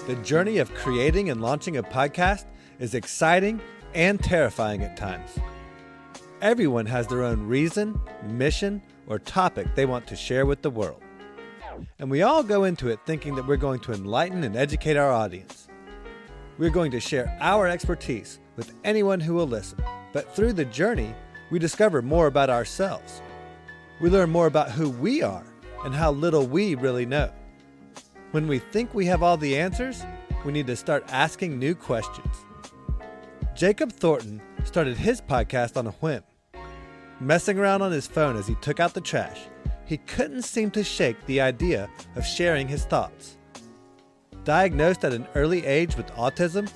The journey of creating and launching a podcast is exciting and terrifying at times. Everyone has their own reason, mission, or topic they want to share with the world. And we all go into it thinking that we're going to enlighten and educate our audience. We're going to share our expertise with anyone who will listen. But through the journey, we discover more about ourselves. We learn more about who we are and how little we really know. When we think we have all the answers, we need to start asking new questions. Jacob Thornton started his podcast on a whim. Messing around on his phone as he took out the trash, he couldn't seem to shake the idea of sharing his thoughts. Diagnosed at an early age with autism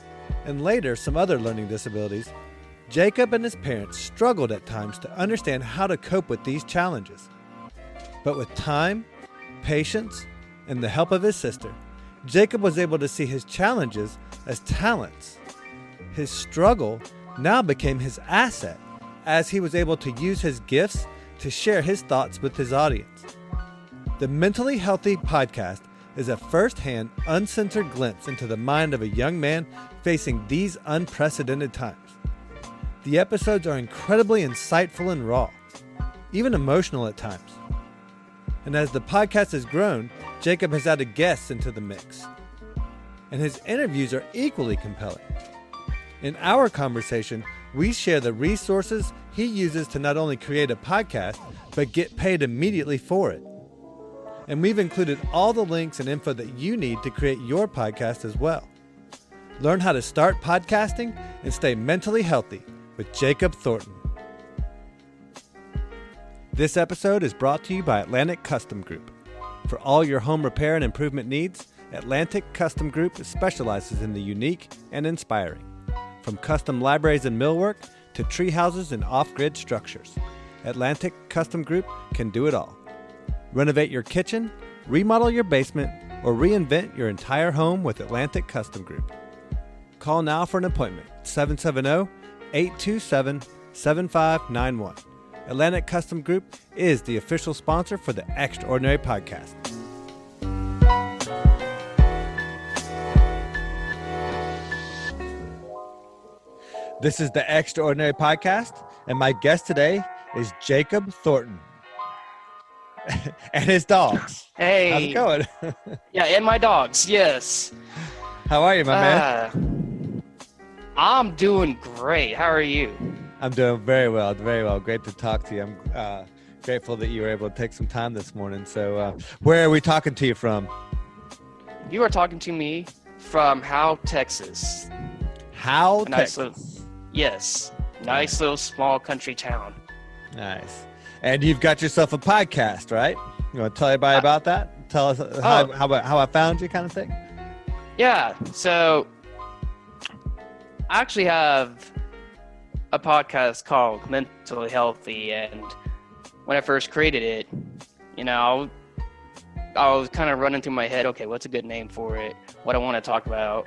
and later some other learning disabilities, Jacob and his parents struggled at times to understand how to cope with these challenges. But with time, patience, and the help of his sister, Jacob was able to see his challenges as talents. His struggle now became his asset as he was able to use his gifts to share his thoughts with his audience. The Mentally Healthy Podcast is a first-hand, uncensored glimpse into the mind of a young man facing these unprecedented times. The episodes are incredibly insightful and raw, even emotional at times. And as the podcast has grown, Jacob has added guests into the mix. And his interviews are equally compelling. In our conversation, we share the resources he uses to not only create a podcast, but get paid immediately for it. And we've included all the links and info that you need to create your podcast as well. Learn how to start podcasting and stay mentally healthy with Jacob Thornton. This episode is brought to you by Atlantic Custom Group. For all your home repair and improvement needs, Atlantic Custom Group specializes in the unique and inspiring. From custom libraries and millwork to tree houses and off-grid structures, Atlantic Custom Group can do it all. Renovate your kitchen, remodel your basement, or reinvent your entire home with Atlantic Custom Group. Call now for an appointment, 770-827-7591. Atlantic Custom Group is the official sponsor for the Extraordinary Podcast. This is the Extraordinary Podcast, and my guest today is Jacob Thornton and his dogs. Hey. How's it going? Yeah, and my dogs, yes. How are you, my man? I'm doing great. How are you? I'm doing very well, very well. Great to talk to you. I'm grateful that you were able to take some time this morning. So where are we talking to you from? You are talking to me from Howe, Texas. Howe, Texas? Yes. Nice little small country town. Nice. And you've got yourself a podcast, right? You want to tell everybody about that? Tell us how I found you, kind of thing? Yeah. So I actually have a podcast called Mentally Healthy, and when I first created it, I was kind of running through my head, okay, what's a good name for it? What I want to talk about.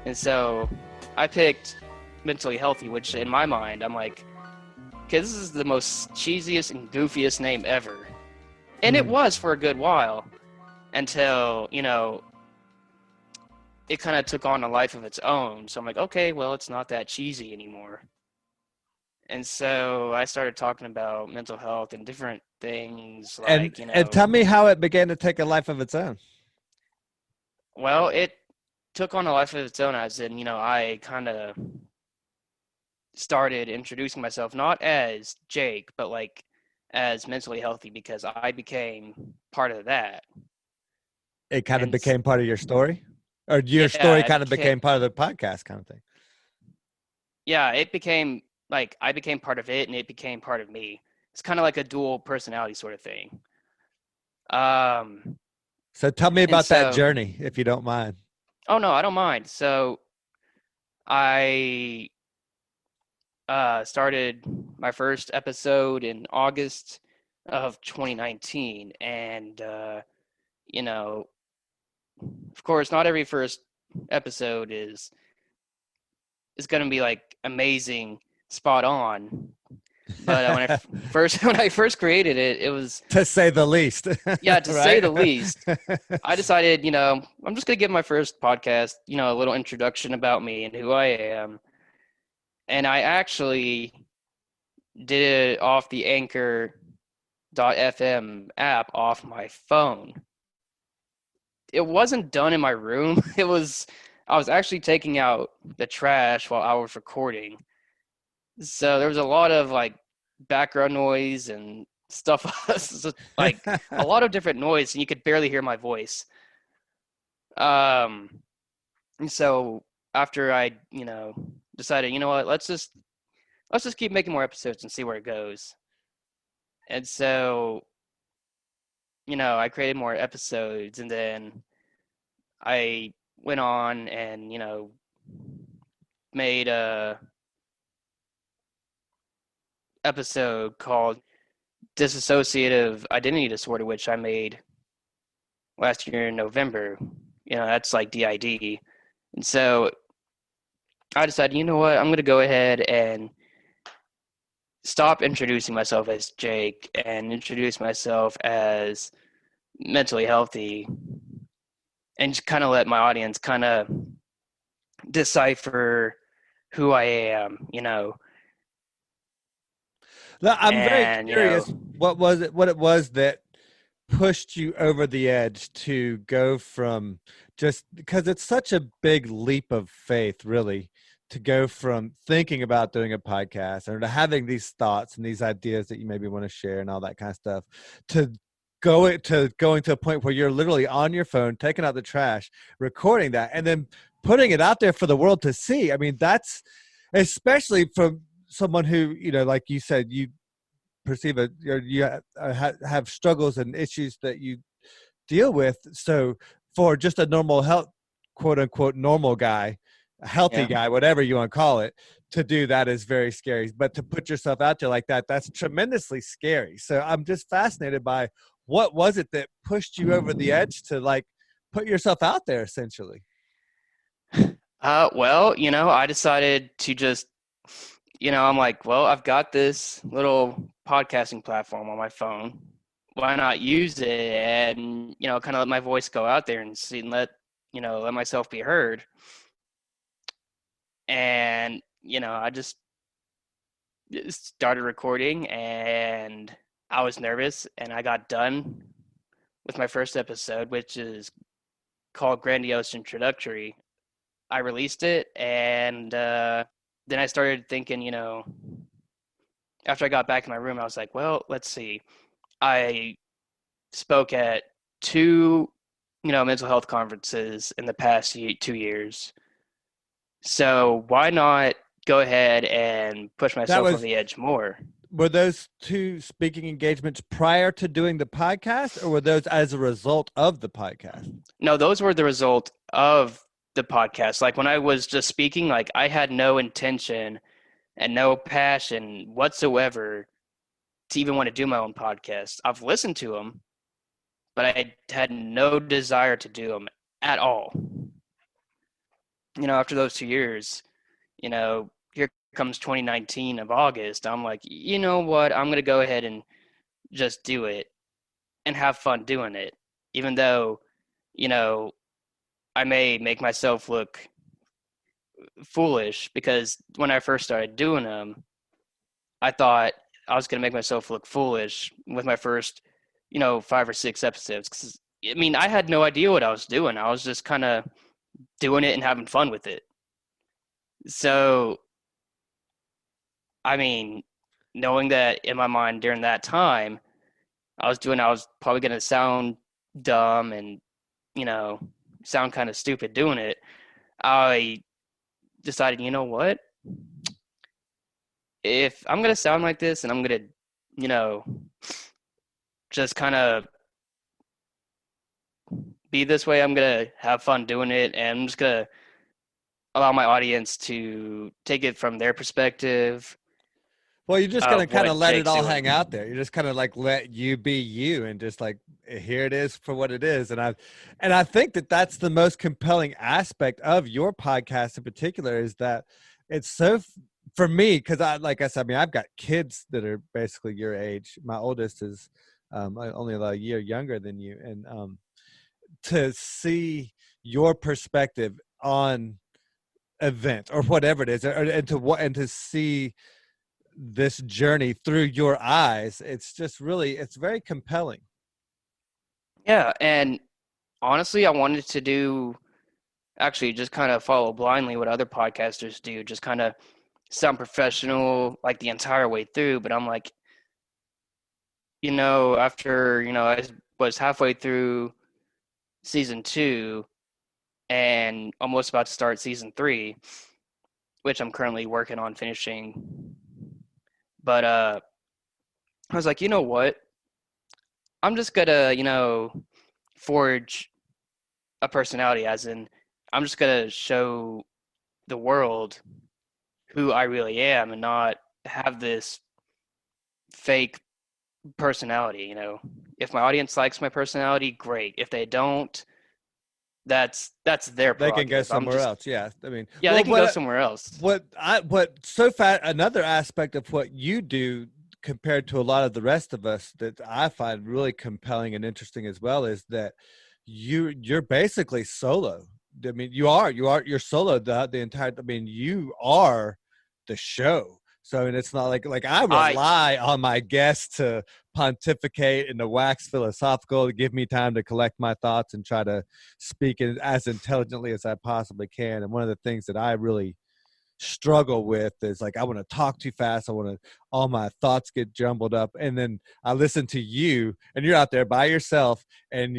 And so I picked Mentally Healthy, which in my mind, I'm like, okay, this is the most cheesiest and goofiest name ever. And it was for a good while until, it kind of took on a life of its own. So I'm like, okay, well, it's not that cheesy anymore. And so I started talking about mental health and different things like, And tell me how it began to take a life of its own. Well, it took on a life of its own as in, I kind of started introducing myself not as Jake, but like as Mentally Healthy, because I became part of that. It kind of became part of your story? Or your story kind of became part of the podcast kind of thing? Yeah, it became like I became part of it and it became part of me. It's kind of like a dual personality sort of thing. So tell me about that journey, if you don't mind. Oh, no, I don't mind. So I started my first episode in August of 2019. And, of course, not every first episode is going to be like amazing, spot on. But when I first created it, it was, To say the least. yeah, to say Right? the least. I decided, I'm just gonna give my first podcast, a little introduction about me and who I am. And I actually did it off the Anchor.fm app off my phone. It wasn't done in my room. I was actually taking out the trash while I was recording. So there was a lot of like background noise and stuff, like a lot of different noise, and you could barely hear my voice. Um, and so after I, decided, what, let's just keep making more episodes and see where it goes. And so, I created more episodes, and then I went on and, made a episode called Dissociative Identity Disorder, which I made last year in November. That's like DID. And so I decided, you know what, I'm going to go ahead and stop introducing myself as Jake and introduce myself as mentally healthy, and just kind of let my audience kind of decipher who I am. I'm very And, curious what it was that pushed you over the edge to go from, just because it's such a big leap of faith, really, to go from thinking about doing a podcast or to having these thoughts and these ideas that you maybe want to share and all that kind of stuff, to going to a point where you're literally on your phone, taking out the trash, recording that, and then putting it out there for the world to see. I mean, that's, especially from someone who, like you said, you perceive have struggles and issues that you deal with. So for just a normal health, quote unquote, normal guy, a healthy yeah. guy, whatever you want to call it, to do that is very scary. But to put yourself out there like that, that's tremendously scary. So I'm just fascinated by what was it that pushed you over the edge to like put yourself out there essentially. Well, I decided to just, I'm like, well, I've got this little podcasting platform on my phone. Why not use it and, kind of let my voice go out there and see and let myself be heard. And, I just started recording, and I was nervous, and I got done with my first episode, which is called Grandiose Introductory. I released it, and then I started thinking, after I got back in my room, I was like, well, let's see. I spoke at two, mental health conferences in the past 2 years. So why not go ahead and push myself on the edge more? Were those two speaking engagements prior to doing the podcast, or were those as a result of the podcast? No, those were the result of the podcast. Like when I was just speaking, like I had no intention and no passion whatsoever to even want to do my own podcast. I've listened to them, but I had no desire to do them at all. After those 2 years, here comes 2019 of August. I'm like, you know what? I'm going to go ahead and just do it and have fun doing it. Even though, I may make myself look foolish, because when I first started doing them, I thought I was going to make myself look foolish with my first, 5 or 6 episodes. 'Cause, I mean, I had no idea what I was doing. I was just kind of doing it and having fun with it. So, I mean, knowing that in my mind during that time, I was probably going to sound dumb and, sound kind of stupid doing it. I decided, you know what? If I'm going to sound like this and I'm going to, just kind of be this way, I'm going to have fun doing it, and I'm just going to allow my audience to take it from their perspective. Well, you're just going to kind of let it all doing. hang out there. You're just kind of like, let you be you, and just like, here it is for what it is. And I think that that's the most compelling aspect of your podcast in particular, is that it's so for me, because like I said, I mean, I've got kids that are basically your age. My oldest is only about a year younger than you, and to see your perspective on event or whatever it is, and to see this journey through your eyes, it's just really, it's very compelling. Yeah, and honestly, I wanted to do actually just kind of follow blindly what other podcasters do, just kind of sound professional like the entire way through. But I'm like, after, I was halfway through season 2 and almost about to start season 3, which I'm currently working on finishing. But I was like, you know what? I'm just gonna, forge a personality, as in, I'm just gonna show the world who I really am and not have this fake personality. If my audience likes my personality, great. If they don't, that's their They can go prerogative. I'm somewhere just else. Yeah, I mean, Yeah, they well, can go somewhere else. another aspect of what you do compared to a lot of the rest of us that I find really compelling and interesting as well is that you're basically solo. I mean, you're solo the entire. I mean, you are the show. So, and it's not like I I rely on my guests to pontificate and to wax philosophical, to give me time to collect my thoughts and try to speak as intelligently as I possibly can. And one of the things that I really struggle with is like I want to talk too fast. I want to all my thoughts get jumbled up, and then I listen to you, and you're out there by yourself, and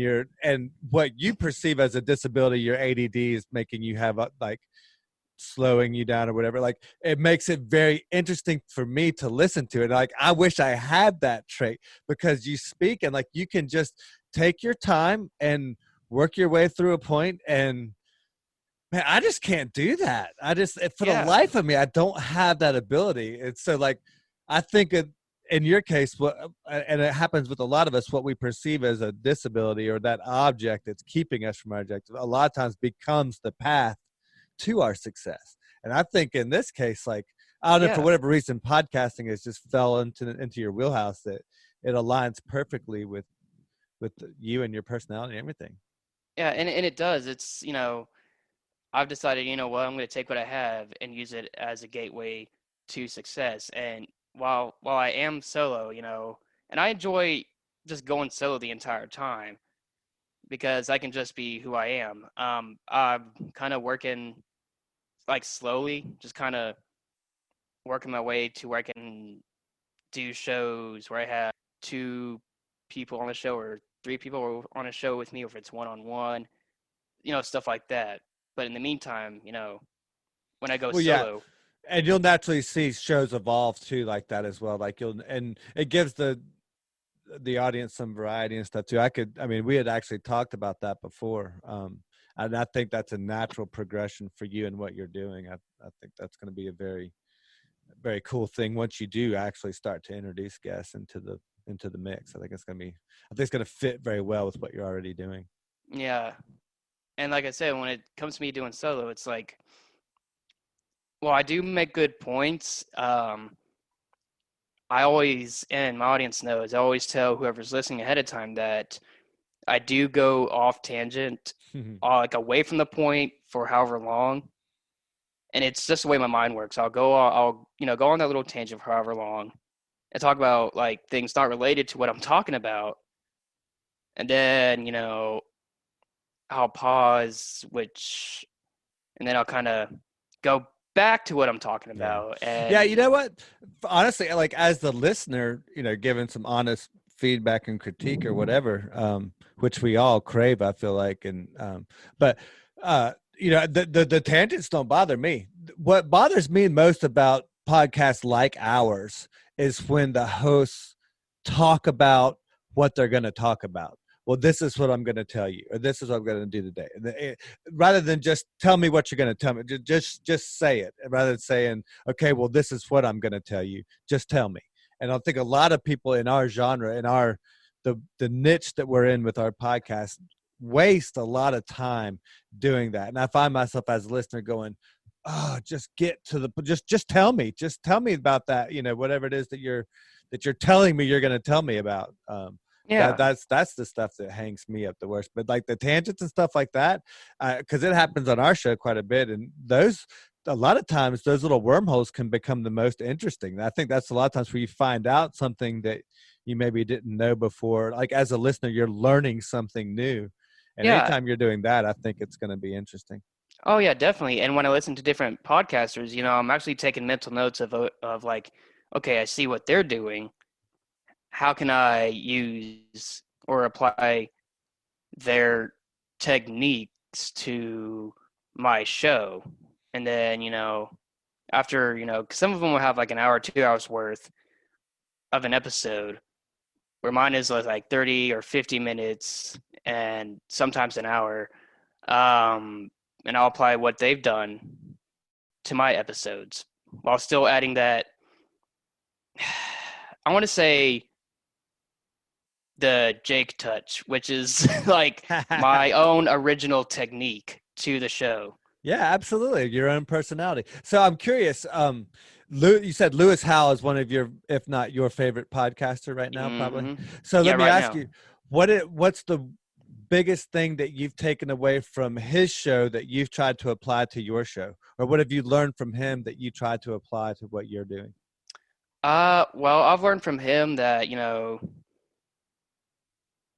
what you perceive as a disability, your ADD is making you have like slowing you down or whatever. Like it makes it very interesting for me to listen to it. Like I wish I had that trait because you speak and like you can just take your time and work your way through a point. And man, I just can't do that. For the Yeah, life of me, I don't have that ability. It's so like, I think in your case, and it happens with a lot of us, what we perceive as a disability or that object that's keeping us from our objective, a lot of times becomes the path to our success. And I think in this case, like, I don't know, for yeah, whatever reason, podcasting has just fell into your wheelhouse that it aligns perfectly with you and your personality and everything. yeah, and it does. It's, I've decided, I'm going to take what I have and use it as a gateway to success. And while I am solo, and I enjoy just going solo the entire time because I can just be who I am. I'm kind of working like slowly, just kind of working my way to where I can do shows where I have 2 people on a show or 3 people on a show with me, or if it's one on one, stuff like that. But in the meantime, when I go Well, yeah, solo, and you'll naturally see shows evolve too, like that as well. And it gives the audience some variety and stuff too. I mean, we had actually talked about that before, and I think that's a natural progression for you and what you're doing. I think that's going to be a very, very cool thing once you do actually start to introduce guests into the mix. I think it's going to fit very well with what you're already doing. yeah. And like I said, when it comes to me doing solo, it's like, well, I do make good points. I always, and my audience knows, I always tell whoever's listening ahead of time that I do go off tangent, like away from the point for however long. And it's just the way my mind works. I'll go on that little tangent for however long and talk about like things not related to what I'm talking about. And then, I'll pause, and then I'll kind of go back to what I'm talking Yeah. about. Yeah. And You know what? Honestly, like as the listener, giving some honest feedback and critique or whatever, which we all crave, I feel like. But, the tangents don't bother me. What bothers me most about podcasts like ours is when the hosts talk about what they're going to talk about. Well, this is what I'm going to tell you, or this is what I'm going to do today. Rather than just tell me what you're going to tell me, just say it. Rather than saying, okay, well, this is what I'm going to tell you. Just tell me. And I think a lot of people in our genre, in the niche that we're in with our podcast, waste a lot of time doing that. And I find myself as a listener going, oh, just tell me, about that, whatever it is that you're telling me you're going to tell me about. Yeah. That's the stuff that hangs me up the worst. But like the tangents and stuff like that, because it happens on our show quite a bit, and those a lot of times those little wormholes can become the most interesting. I think that's a lot of times where you find out something that you maybe didn't know before. Like as a listener, you're learning something new, and Yeah. anytime you're doing that, I think it's going to be interesting. Oh yeah, definitely. And when I listen to different podcasters, I'm actually taking mental notes of like, okay, I see what they're doing. How can I use or apply their techniques to my show? And then, after, 'cause some of them will have like an hour, 2 hours worth of an episode, where mine is like 30 or 50 minutes and sometimes an hour. And I'll apply what they've done to my episodes while still adding that. I want to say the Jake touch, which is like my own original technique to the show. Yeah, absolutely. Your own personality. So I'm curious. You said Lewis Howell is one of your, if not your favorite podcaster right now, probably. Hmm. So Yeah, let me right ask now. you, what's the biggest thing that you've taken away from his show that you've tried to apply to your show, or what have you learned from him that you tried to apply to what you're doing? Well, I've learned from him that,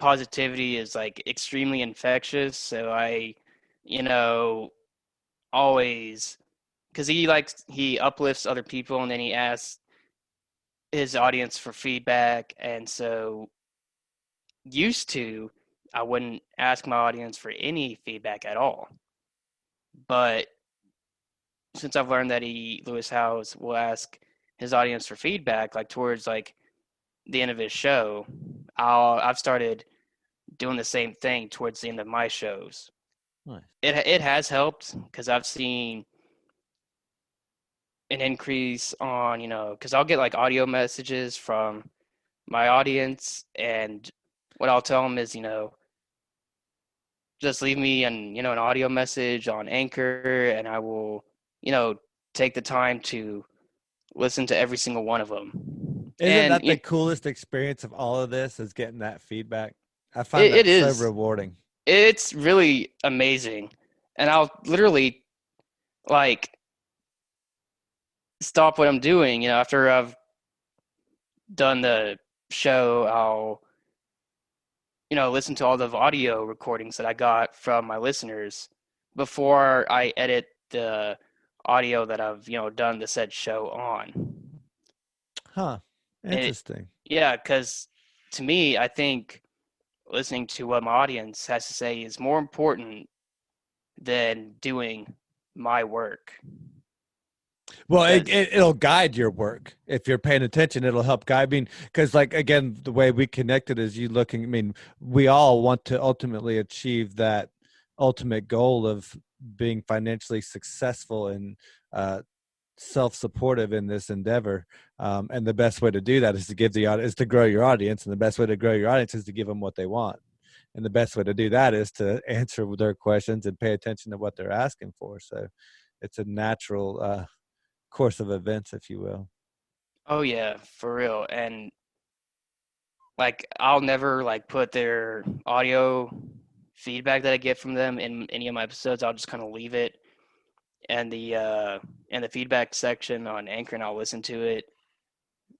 positivity is like extremely infectious. So you know, always, because he uplifts other people and then he asks his audience for feedback. And so used to, I wouldn't ask my audience for any feedback at all. But since I've learned that Lewis Howes will ask his audience for feedback, like towards like the end of his show, I've started doing the same thing towards the end of my shows. Nice. It has helped because I've seen an increase on, because I'll get like audio messages from my audience, and what I'll tell them is, just leave me an audio message on Anchor, and I will, take the time to listen to every single one of them. Isn't And that the coolest experience of all of this, is getting that feedback? I find it that so is. rewarding. It's really amazing. And I'll literally like stop what I'm doing, after I've done the show, I'll, listen to all the audio recordings that I got from my listeners before I edit the audio that I've, done the said show on. Huh. It, Interesting. yeah, because to me, I think listening to what my audience has to say is more important than doing my work. Well, Because it'll guide your work if you're paying attention. It'll help guide. I mean, because like again, the way we connected is you looking. I mean, we all want to ultimately achieve that ultimate goal of being financially successful and self-supportive in this endeavor. And the best way to do that is to give the audience, is to grow your audience, and the best way to grow your audience is to give them what they want. And the best way to do that is to answer their questions and pay attention to what they're asking for. So it's a natural course of events, if you will. oh yeah, for real. And like I'll never like put their audio feedback that I get from them in any of my episodes. I'll just kind of leave it and the feedback section on Anchor, and I'll listen to it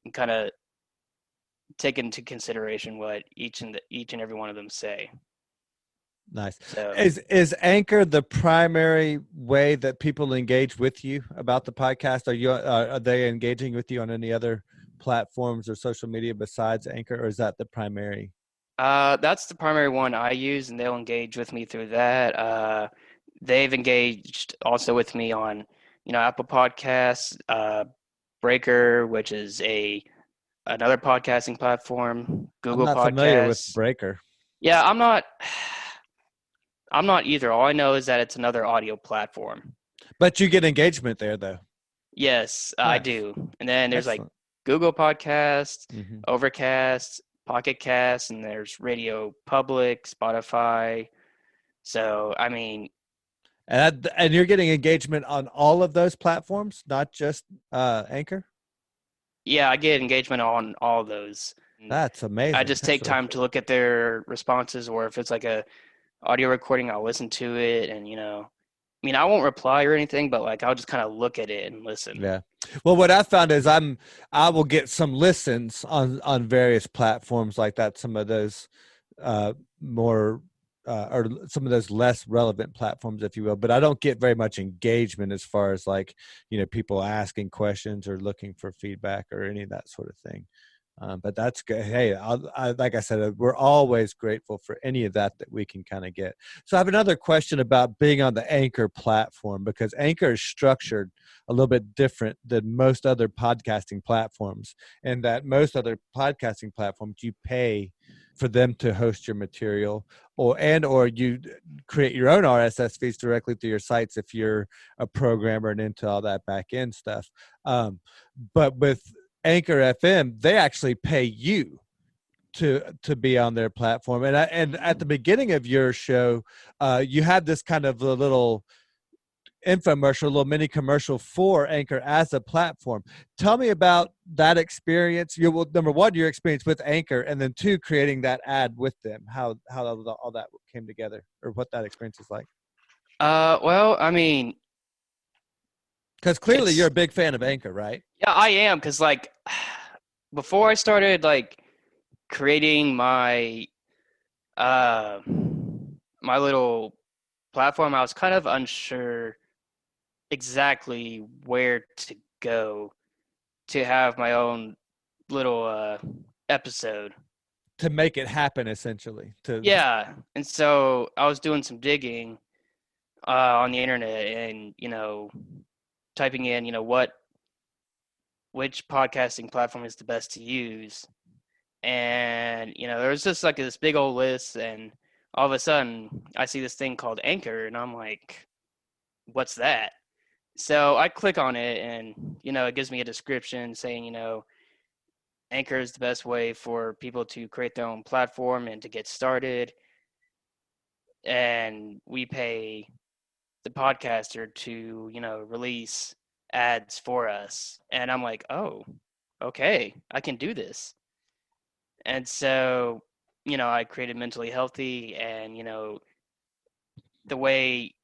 and kind of take into consideration what each and every one of them say. Nice. So Is Anchor the primary way that people engage with you about the podcast? Are they engaging with you on any other platforms or social media besides Anchor, or is that the primary? that's the primary one I use, and they'll engage with me through that. They've engaged also with me on, Apple Podcasts, Breaker, which is another podcasting platform, I'm Google not familiar with Podcasts. Breaker, Yeah, I'm not either. All I know is that it's another audio platform. but you get engagement there, though. Yes, I Nice. do. And then there's like Excellent. Google Podcasts, Hmm. Overcast, Pocket Cast, and there's Radio Public, Spotify. So, I mean, And you're getting engagement on all of those platforms, not just Anchor. Yeah, I get engagement on all of those. That's I amazing. just That's take really time to cool. look at their responses, or if it's like a audio recording, I'll listen to it, and I mean, I won't reply or anything, but like I'll just kind of look at it and listen. Yeah. Well, what I found is I will get some listens on various platforms like that. Some of those more or some of those less relevant platforms, if you will. But I don't get very much engagement as far as like people asking questions or looking for feedback or any of that sort of thing. But that's good. Hey, like I said, we're always grateful for any of that we can kind of get. So I have another question about being on the Anchor platform, because Anchor is structured a little bit different than most other podcasting platforms, and that most other podcasting platforms you pay for them to host your material, or you create your own RSS feeds directly through your sites if you're a programmer and into all that back end stuff. But with Anchor FM, they actually pay you to be on their platform. And at the beginning of your show, you had this kind of a little infomercial, a little mini commercial for Anchor as a platform. Tell me about that experience. Number one, your experience with Anchor, and then two, creating that ad with them. How all that came together, or what that experience is like. Well, I mean, Because clearly you're it's a big fan of Anchor, right? yeah, I am, because like before I started like creating uh my little platform, I was kind of unsure exactly where to go to have my own little episode. To make it happen, essentially. Yeah, and so I was doing some digging on the internet, and typing in which podcasting platform is the best to use, and there was just like this big old list, and all of a sudden I see this thing called Anchor, and I'm like, what's that? So I click on it, and it gives me a description saying Anchor is the best way for people to create their own platform and to get started, and we pay the podcaster to release ads for us. And I'm like, oh, okay, I can do this. And so I created Mentally Healthy, and the way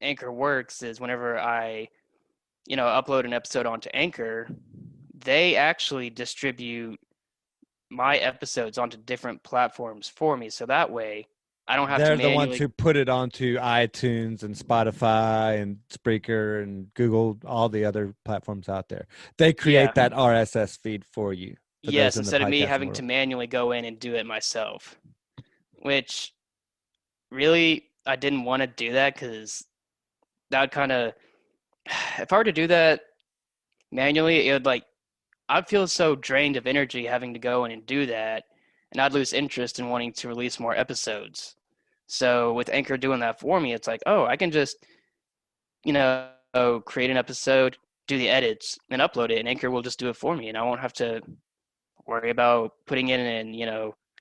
Anchor works is whenever I upload an episode onto Anchor, they actually distribute my episodes onto different platforms for me, so that way I don't have to They're the ones manually. who put it onto iTunes and Spotify and Spreaker and Google, all the other platforms out there. They Yeah, create that RSS feed for you, for those yes, in the instead of me podcasting having to world. manually go in and do it myself, which really I didn't want to do that, because that would kind of, if I were to do that manually, it would like, I'd feel so drained of energy having to go in and do that, and I'd lose interest in wanting to release more episodes. So with Anchor doing that for me, it's like, oh, I can just, create an episode, do the edits, and upload it, and Anchor will just do it for me, and I won't have to worry about putting it in,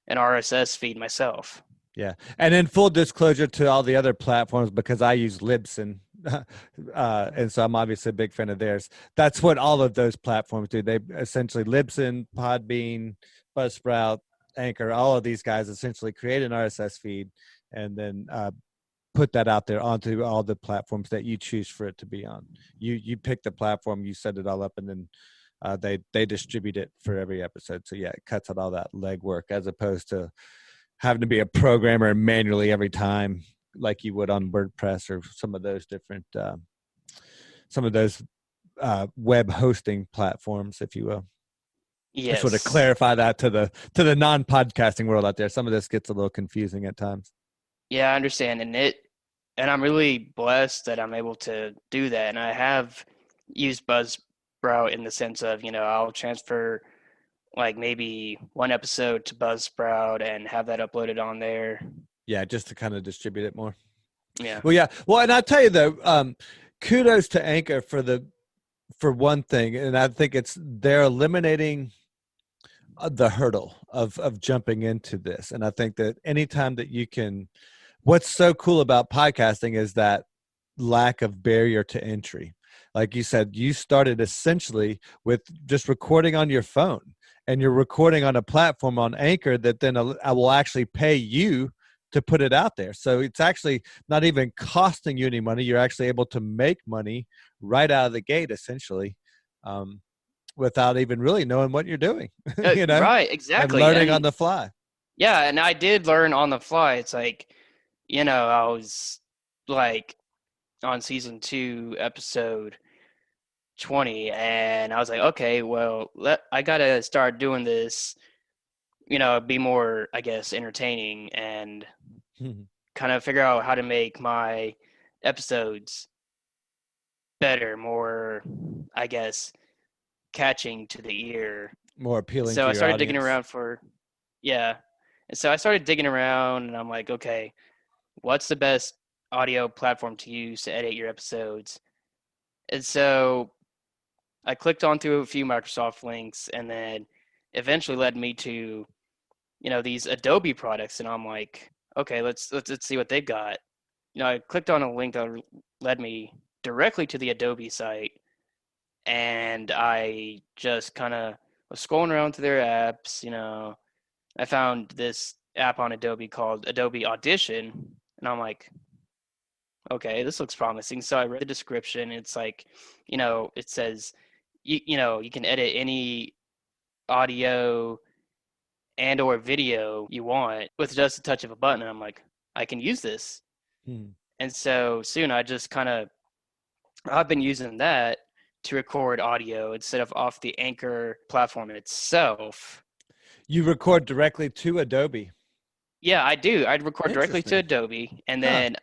an RSS feed myself. Yeah. And then full disclosure to all the other platforms, because I use Libsyn. And so I'm obviously a big fan of theirs. That's what all of those platforms do. They essentially, Libsyn, Podbean, Buzzsprout, Anchor, all of these guys essentially create an RSS feed and then put that out there onto all the platforms that you choose for it to be on. You pick the platform, you set it all up, and then they distribute it for every episode. So yeah, it cuts out all that legwork as opposed to having to be a programmer manually every time like you would on WordPress or some of those different web hosting platforms, if you will. I just want to Yes. clarify that to the non-podcasting world out there. Some of this gets a little confusing at times. Yeah, I understand. And I'm really blessed that I'm able to do that. And I have used Buzzsprout in the sense of, I'll transfer like maybe one episode to Buzzsprout and have that uploaded on there. Yeah, just to kind of distribute it more. Yeah. Well, yeah. Well, and I'll tell you though, kudos to Anchor for one thing, and I think they're eliminating the hurdle of jumping into this. And I think that anytime that you can What's so cool about podcasting is that lack of barrier to entry. Like you said, you started essentially with just recording on your phone, and you're recording on a platform on Anchor that then I will actually pay you to put it out there. So it's actually not even costing you any money. You're actually able to make money right out of the gate, essentially, um, without even really knowing what you're doing, Right, and exactly. learning on And the fly. yeah, and I did learn on the fly. It's like, I was like on season 2, episode 20, and I was like, okay, well, I gotta start doing this, be more, I guess, entertaining and kind of figure out how to make my episodes better, more, I guess, catching to the ear. More appealing So to I your started digging audience. around yeah. And so I started digging around, and I'm like, okay, what's the best audio platform to use to edit your episodes? And so I clicked on through a few Microsoft links, and then eventually led me to, these Adobe products, and I'm like, okay, let's see what they've got. I clicked on a link that led me directly to the Adobe site, and I just kind of was scrolling around through their apps. I found this app on Adobe called Adobe Audition, and I'm like, okay, this looks promising. So I read the description. It's like, it says, you can edit any audio and or video you want with just a touch of a button. And I'm like, I can use this. Hmm. And so soon I've been using that to record audio instead of off the Anchor platform itself. You record directly to Adobe. Yeah, I do. I'd record directly to Interesting. Adobe, and Huh. then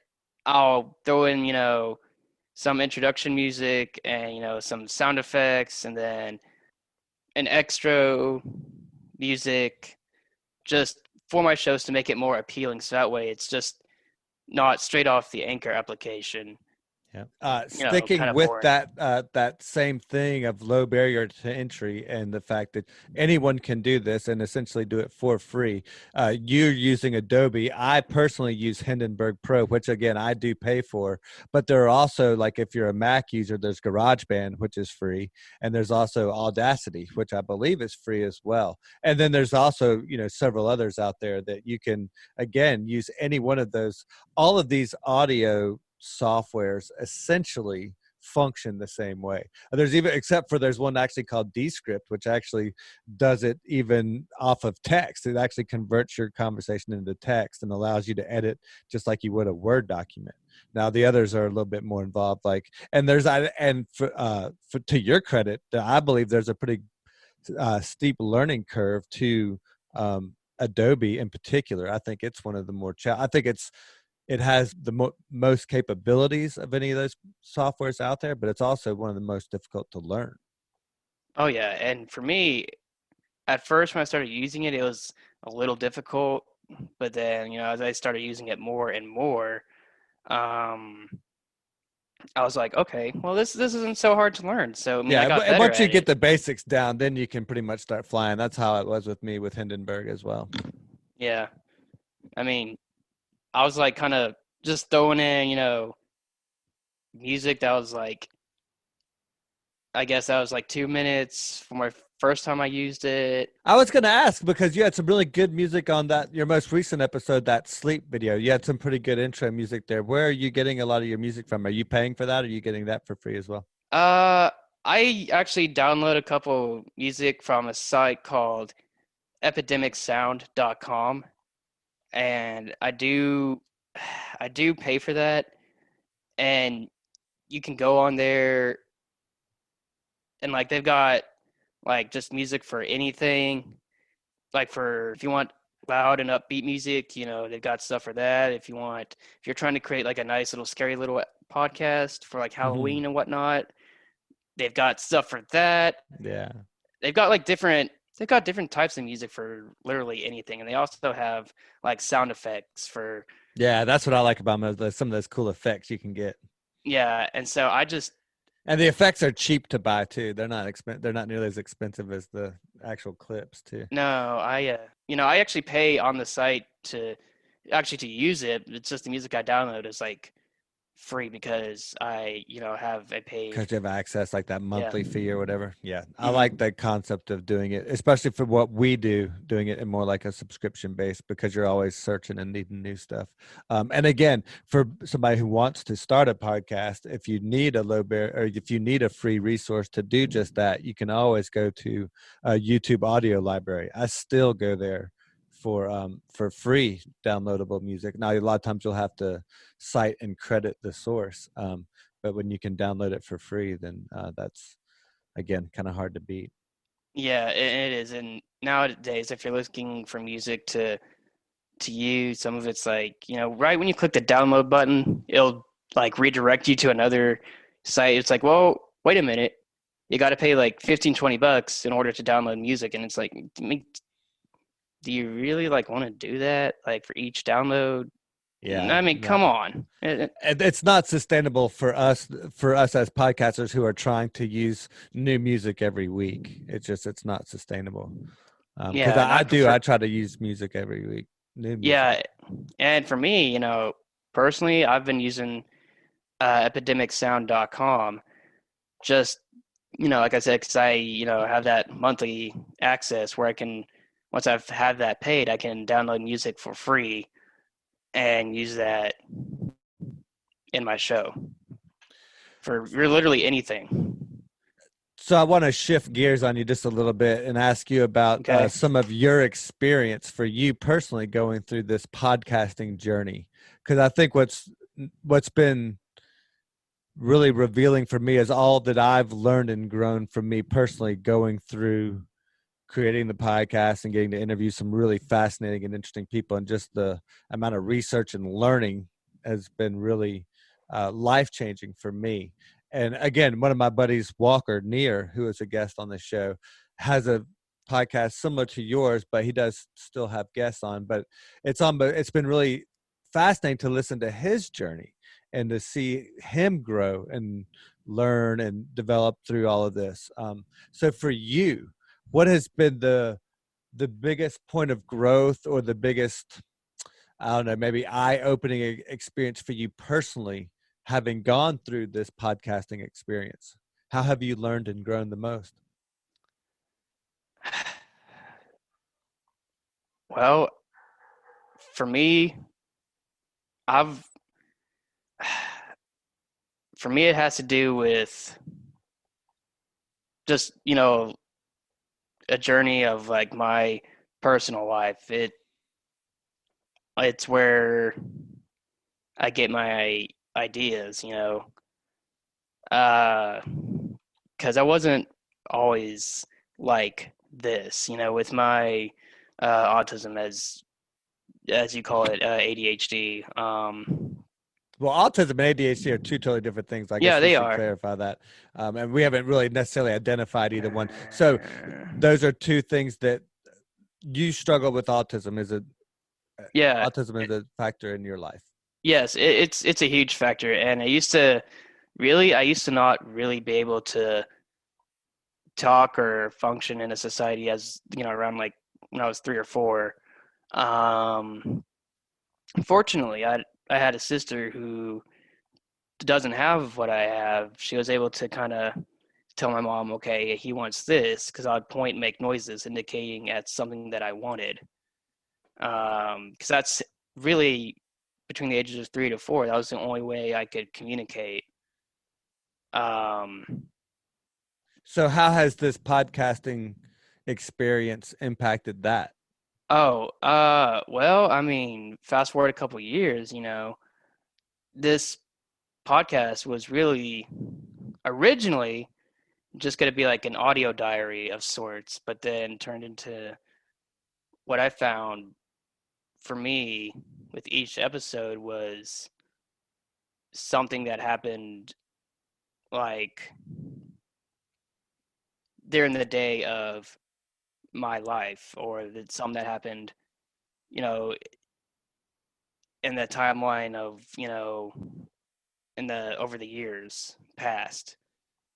I'll throw in, some introduction music and, some sound effects, and then an extra music just for my shows to make it more appealing. So that way it's just not straight off the Anchor application, Yeah. kind Sticking of with boring. that same thing of low barrier to entry and the fact that anyone can do this and essentially do it for free. You're using Adobe. I personally use Hindenburg Pro, which again I do pay for. But there are also, like, if you're a Mac user, there's GarageBand, which is free, and there's also Audacity, which I believe is free as well. And then there's also several others out there that you can again use any one of those. All of these audio softwares essentially function the same way. There's even, except for there's one actually called Descript, which actually does it even off of text. It actually converts your conversation into text and allows you to edit just like you would a Word document. Now the others are a little bit more involved, and there's to your credit, I believe there's a pretty steep learning curve to Adobe in particular. I think it's one of the more I think it has the most capabilities of any of those softwares out there, but it's also one of the most difficult to learn. Oh yeah, and for me, at first when I started using it, it was a little difficult, but then as I started using it more and more, um, I was like, okay, well this isn't so hard to learn. So I mean, I Yeah, got but better once you at get it. the basics down, then you can pretty much start flying. That's how it was with me with Hindenburg as well. Yeah, I mean, I was like kind of just throwing in, music that was like, I guess that was like 2 minutes for my first time I used it. I was going to ask because you had some really good music on that, your most recent episode, that sleep video. You had some pretty good intro music there. Where are you getting a lot of your music from? Are you paying for that, or are you getting that for free as well? Uh, I actually download a couple music from a site called epidemicsound.com, and I do pay for that, and you can go on there, and like they've got like just music for anything. Like for if you want loud and upbeat music, they've got stuff for that. If you're trying to create like a nice little scary little podcast for like Hmm. Halloween and whatnot, they've got stuff for that. Yeah. They've got different types of music for literally anything, and they also have like sound effects for, Yeah, that's what I like about some of those cool effects you can get. yeah. And so I just, And the effects are cheap to buy too. They're not nearly as expensive as the actual clips too. no, I actually pay on the site to actually to use it. It's just the music I download is like free because I, have a paid. Because you have access, like that Yeah. monthly fee or whatever. Yeah, I like Hmm. the concept of doing it, especially for what we do, doing it in more like a subscription base because you're always searching and needing new stuff. And again, for somebody who wants to start a podcast, if you need a low bear or if you need a free resource to do just that, you can always go to a YouTube audio library. I still go there for free downloadable music. Now, a lot of times you'll have to cite and credit the source. But when you can download it for free, then that's again kind of hard to beat. Yeah, it is. And nowadays, if you're looking for music to use, some of it's like, right when you click the download button, it'll like redirect you to another site. It's like, well, wait a minute. You got to pay like 15, $20 in order to download music. And it's like, do you really like want to do that? Like for each download? Yeah, I mean, come no, on. it's not sustainable for us as podcasters who are trying to use new music every week. It's not sustainable. Because Yeah, and I I prefer, try to use music every week, new music. yeah. And for me, personally, I've been using epidemicsound.com just, like I said, because I, have that monthly access where I can, once I've had that paid, I can download music for free and use that in my show for literally anything. So I want to shift gears on you just a little bit and ask you about Okay. some of your experience for you personally going through this podcasting journey, because I think what's been really revealing for me is all that I've learned and grown from me personally going through creating the podcast and getting to interview some really fascinating and interesting people, and just the amount of research and learning has been really life changing for me. And again, one of my buddies, Walker Neer, who is a guest on the show, has a podcast similar to yours, but he does still have guests on. But it's been really fascinating to listen to his journey and to see him grow and learn and develop through all of this. So for you, what has been the biggest point of growth or the biggest, I don't know, maybe eye-opening experience for you personally, having gone through this podcasting experience? How have you learned and grown the most? Well, for me, I've, for me, it has to do with just, a journey of like my personal life. It's where I get my ideas, uh, because I wasn't always like this, with my autism, as you call it, ADHD. Well, autism and ADHD are two totally different things. I Yeah, guess we they should are. clarify that. And we haven't really necessarily identified either one. So those are two things that you struggle with. Autism is a Yeah, autism is a factor in your life. yes, it's a huge factor, and I used to not really be able to talk or function in a society as around like when I was 3 or 4. Um, Fortunately, I had a sister who doesn't have what I have. She was able to kind of tell my mom, okay, he wants this, because I'd point and make noises indicating at something that I wanted. Because that's really between the ages of 3 to 4. That was the only way I could communicate. Um, So how has this podcasting experience impacted that? well, I mean, fast forward a couple of years, this podcast was really originally just going to be like an audio diary of sorts, but then turned into what I found for me with each episode was something that happened like during the day of my life, or some that happened, you know, in the timeline of, in the over the years past.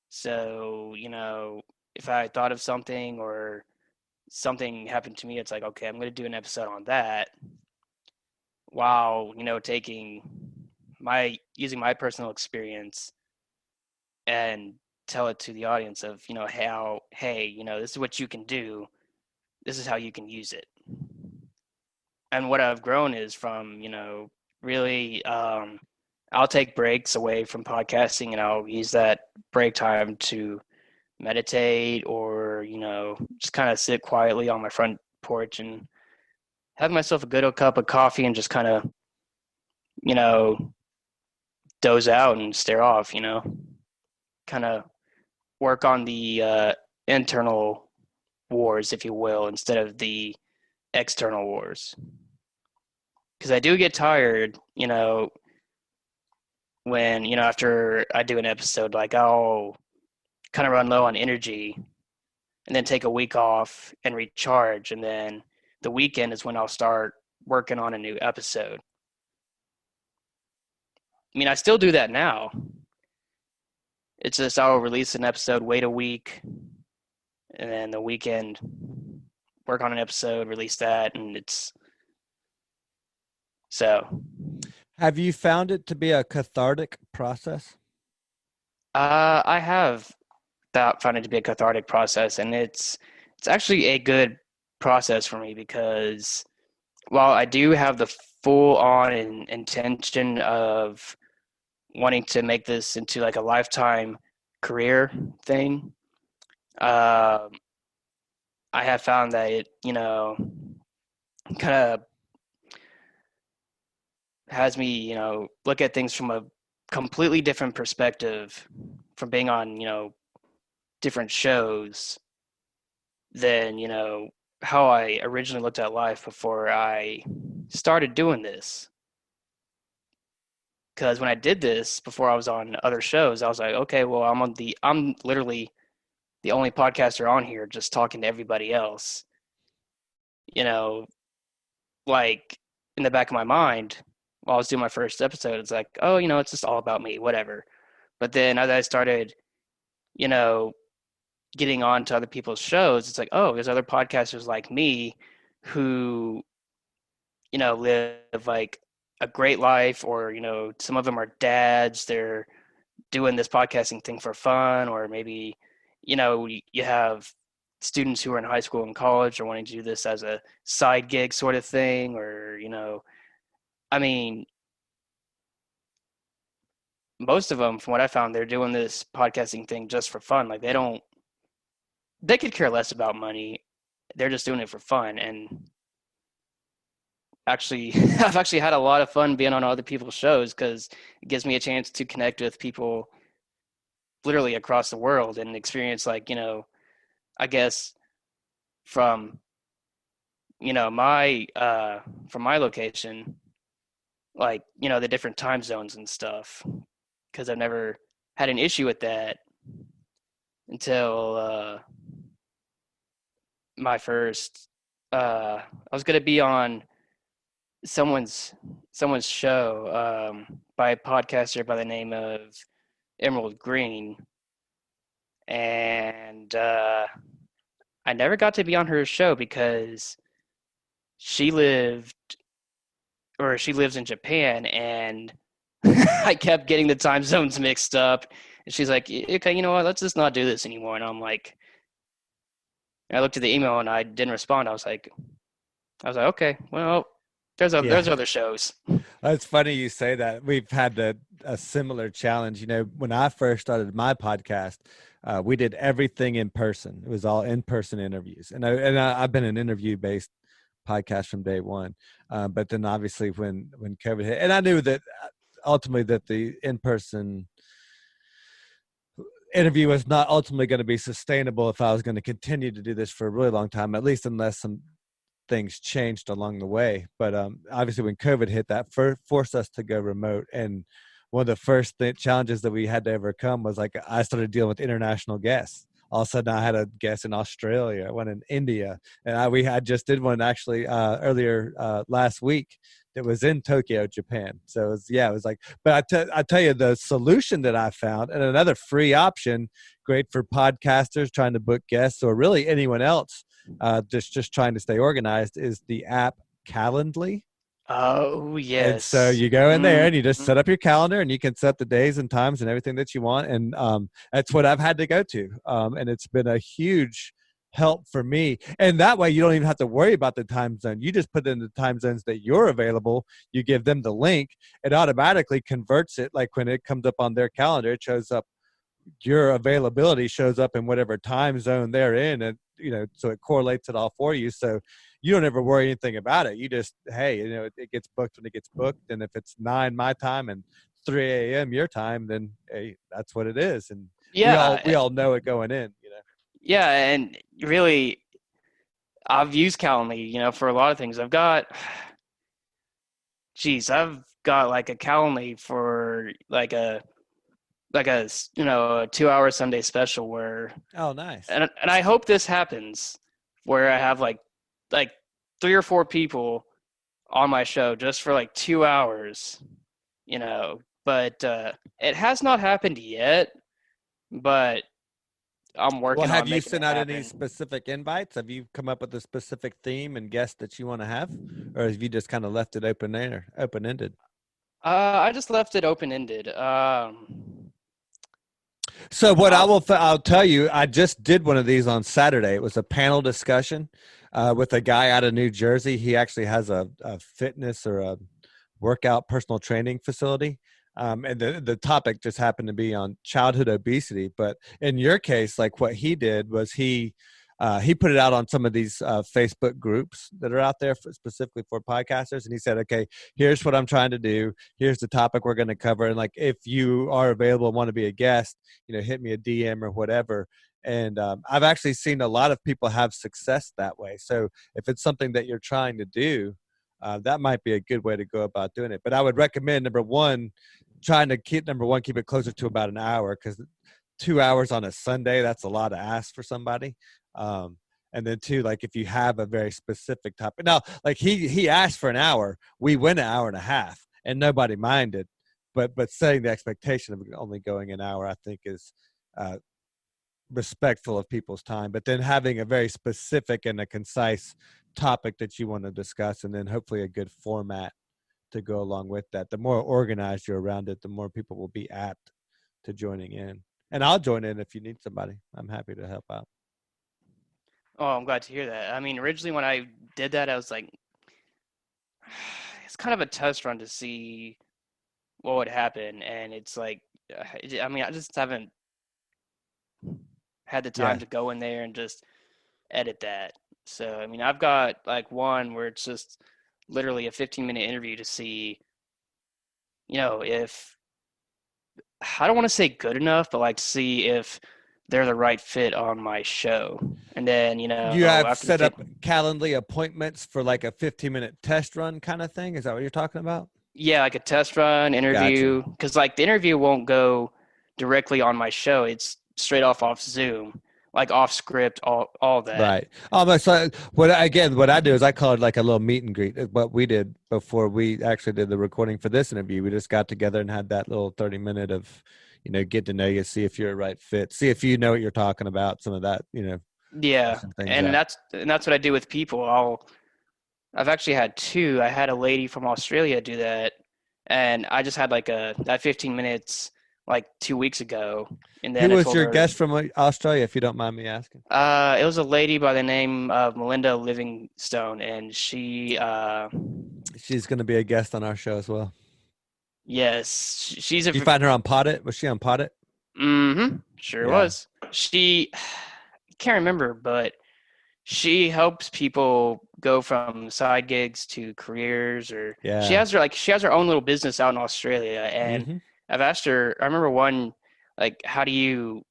So, if I thought of something or something happened to me, it's like, okay, I'm going to do an episode on that. while, taking using my personal experience and tell it to the audience of, how, hey, this is what you can do. This is how you can use it. And what I've grown is from, really, I'll take breaks away from podcasting and I'll use that break time to meditate or, just kind of sit quietly on my front porch and have myself a good old cup of coffee and just kind of, you know, doze out and stare off, kind of work on the internal wars, if you will, instead of the external wars. Because I do get tired, when, after I do an episode, like I'll kind of run low on energy and then take a week off and recharge. And then the weekend is when I'll start working on a new episode. I mean, I still do that now. It's just I'll release an episode, wait a week, and then the weekend work on an episode, release that, and it's so. Have you found it to be a cathartic process? I have found it to be a cathartic process, and it's actually a good process for me because while I do have the full on intention of wanting to make this into like a lifetime career thing, I have found that it, kind of has me, look at things from a completely different perspective from being on, different shows than, how I originally looked at life before I started doing this. Because when I did this before I was on other shows, I was like, okay, well, I'm literally the only podcaster on here just talking to everybody else. Like in the back of my mind, while I was doing my first episode, it's like, oh, it's just all about me, whatever. But then as I started, you know, getting on to other people's shows, it's like, oh, there's other podcasters like me who, live like a great life, or, some of them are dads, they're doing this podcasting thing for fun, or maybe, you have students who are in high school and college are wanting to do this as a side gig sort of thing, or, I mean, most of them, from what I found, they're doing this podcasting thing just for fun. Like they could care less about money. They're just doing it for fun. And actually, I've actually had a lot of fun being on other people's shows because it gives me a chance to connect with people literally across the world and experience, like, I guess from, my, from my location, like, the different time zones and stuff, because I've never had an issue with that until my first. I was gonna be on someone's show by a podcaster by the name of Emerald Green, and I never got to be on her show because she lives in Japan, and I kept getting the time zones mixed up. And she's like, okay, you know what? Let's just not do this anymore. And I'm like, I looked at the email and I didn't respond. I was like, okay, well, there's other shows. It's funny you say that. We've had a similar challenge. When I first started my podcast, we did everything in person. It was all in-person interviews. And I've been an interview-based podcast from day one. But then obviously when COVID hit, and I knew that ultimately that the in-person interview was not ultimately going to be sustainable if I was going to continue to do this for a really long time, at least unless some things changed along the way. But obviously when COVID hit, that forced us to go remote. And one of the first challenges that we had to overcome was, like, I started dealing with international guests. All of a sudden I had a guest in Australia, one in India, and I just did one actually earlier last week that was in Tokyo, Japan. So it was like, but I tell you, the solution that I found, and another free option, great for podcasters trying to book guests, or really anyone else just trying to stay organized, is the app Calendly. Oh, And so yes. you go in there and you just Mhm. set up your calendar and you can set the days and times and everything that you want. And that's what I've had to go to. And it's been a huge help for me. And that way you don't even have to worry about the time zone. You just put in the time zones that you're available. You give them the link. It automatically converts it. Like when it comes up on their calendar, it shows up, your availability shows up in whatever time zone they're in, and so it correlates it all for you, so you don't ever worry anything about it. You just, hey, it gets booked when it gets booked, and if it's 9 my time and 3 a.m. your time, then hey, that's what it is, and we all Yeah, we all know it going in. yeah, and really, I've used Calendly, for a lot of things. I've got like a Calendly for like a 2 hour Sunday special where, Oh, nice. and I hope this happens where I have like 3 or 4 people on my show just for like 2 hours, but it has not happened yet, but I'm Well, working have on you making sent it out any happen. specific invites? Have you come up with a specific theme and guest that you want to have, or have you just kind of left it open ended? I just left it open ended. So what I'll, I'll tell you, I just did one of these on Saturday. It was a panel discussion with a guy out of New Jersey. He actually has a fitness or a workout personal training facility. And the topic just happened to be on childhood obesity. But in your case, like what he did was he put it out on some of these Facebook groups that are out there specifically for podcasters. And he said, okay, here's what I'm trying to do. Here's the topic we're going to cover. And like, if you are available and want to be a guest, hit me a DM or whatever. And I've actually seen a lot of people have success that way. So if it's something that you're trying to do, that might be a good way to go about doing it. But I would recommend keep it closer to about an hour, because 2 hours on a Sunday, that's a lot to ask for somebody. Um, and then two, like if you have a very specific topic. Now, like he asked for an hour, we went an hour and a half, and nobody minded. But setting the expectation of only going an hour, I think, is uh, respectful of people's time. But then having a very specific and a concise topic that you want to discuss, and then hopefully a good format to go along with that. The more organized you're around it, the more people will be apt to joining in. And I'll join in if you need somebody. I'm happy to help out. oh, I'm glad to hear that. I mean, originally when I did that, I was like, it's kind of a test run to see what would happen, and it's like, I mean, I just haven't had the time Yeah. to go in there and just edit that. So, I mean, I've got like one where it's just literally a 15-minute interview to see, if I don't want to say good enough, but like see if they're the right fit on my show. And then, You have after the set fit, up Calendly appointments for like a 15-minute test run kind of thing. Is that what you're talking about? yeah, like a test run Gotcha. interview, because like the interview won't go directly on my show. It's straight off Zoom, like off script, all that. Right. So what I do is I call it like a little meet and greet. What we did before we actually did the recording for this interview, we just got together and had that little 30-minute of, get to know you, see if you're a right fit, see if you know what you're talking about, some of that, Yeah, some things and out. that's what I do with people. I've actually had two. I had a lady from Australia do that, and I just had like that 15 minutes like 2 weeks ago, and Who then I was told your her guest from Australia, if you don't mind me asking? it was a lady by the name of Melinda Livingstone, and She's going to be a guest on our show as well. yes, she's a Did you find her on Podit? Was she on Podit? sure Yeah. was. She can't remember, but she helps people go from side gigs to careers, or Yeah. she has her own little business out in Australia. And Mm-hmm. I've asked her, I remember one, like, how do you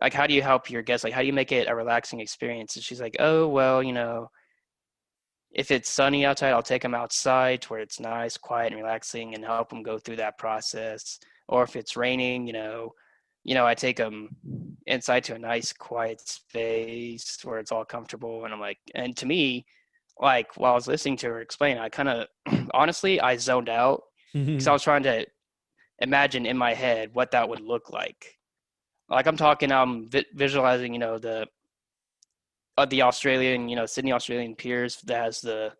help your guests? Like, how do you make it a relaxing experience? And she's like, oh, well, if it's sunny outside, I'll take them outside to where it's nice, quiet, and relaxing, and help them go through that process. Or if it's raining, I take them inside to a nice, quiet space where it's all comfortable. And I'm like, and to me, like while I was listening to her explain, I kind of, honestly, I zoned out because I was trying to imagine in my head what that would look like. Like I'm visualizing, the Australian, Sydney Australian piers that has the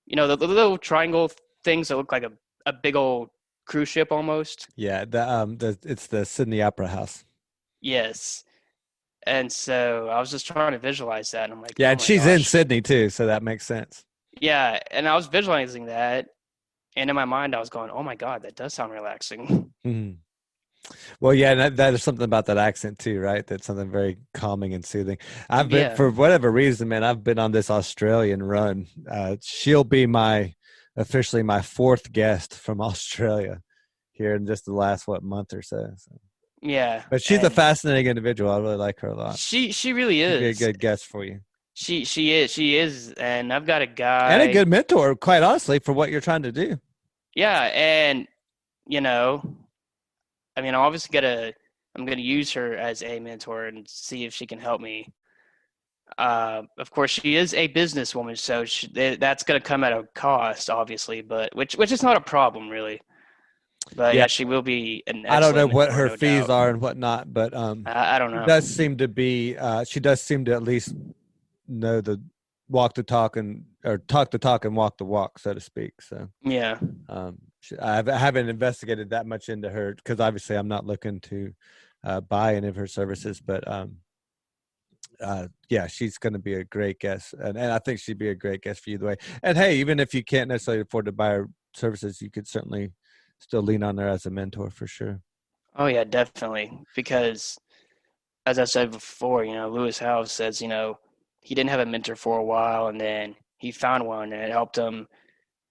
little triangle things that look like a big old cruise ship almost. Yeah, it's the Sydney Opera House. Yes. And so I was just trying to visualize that, and I'm like, Yeah, oh and my she's in gosh. Sydney too, so that makes sense. Yeah, and I was visualizing that, and in my mind I was going, oh my God, that does sound relaxing. Mhm. Well, yeah, and that is something about that accent too, right? That's something very calming and soothing. I've been, Yeah. for whatever reason, man, I've been on this Australian run. She'll be officially my fourth guest from Australia here in just the last month or so. Yeah. But she's a And fascinating individual. I really like her a lot. she really She'd be a is. good guest for you. She is, and I've got a And a guy. good mentor, quite honestly, for what you're trying to do. Yeah, and you know, I mean, I'm gonna use her as a mentor and see if she can help me. Of course, she is a businesswoman, so that's gonna come at a cost, obviously, but which is not a problem really. But Yeah, yeah, she will be an I don't know excellent what mentor, her no fees doubt. are and whatnot, but I don't she know. does seem to be she does seem to at least know the walk the talk and or talk the talk and walk the walk, so to speak. So Yeah. I haven't investigated that much into her because obviously I'm not looking to buy any of her services, but yeah, she's going to be a great guest, and I think she'd be a great guest for you the way. And hey, even if you can't necessarily afford to buy her services, you could certainly still lean on her as a mentor for sure. Oh yeah, definitely. Because as I said before, Lewis Howes says, he didn't have a mentor for a while, and then he found one, and it helped him,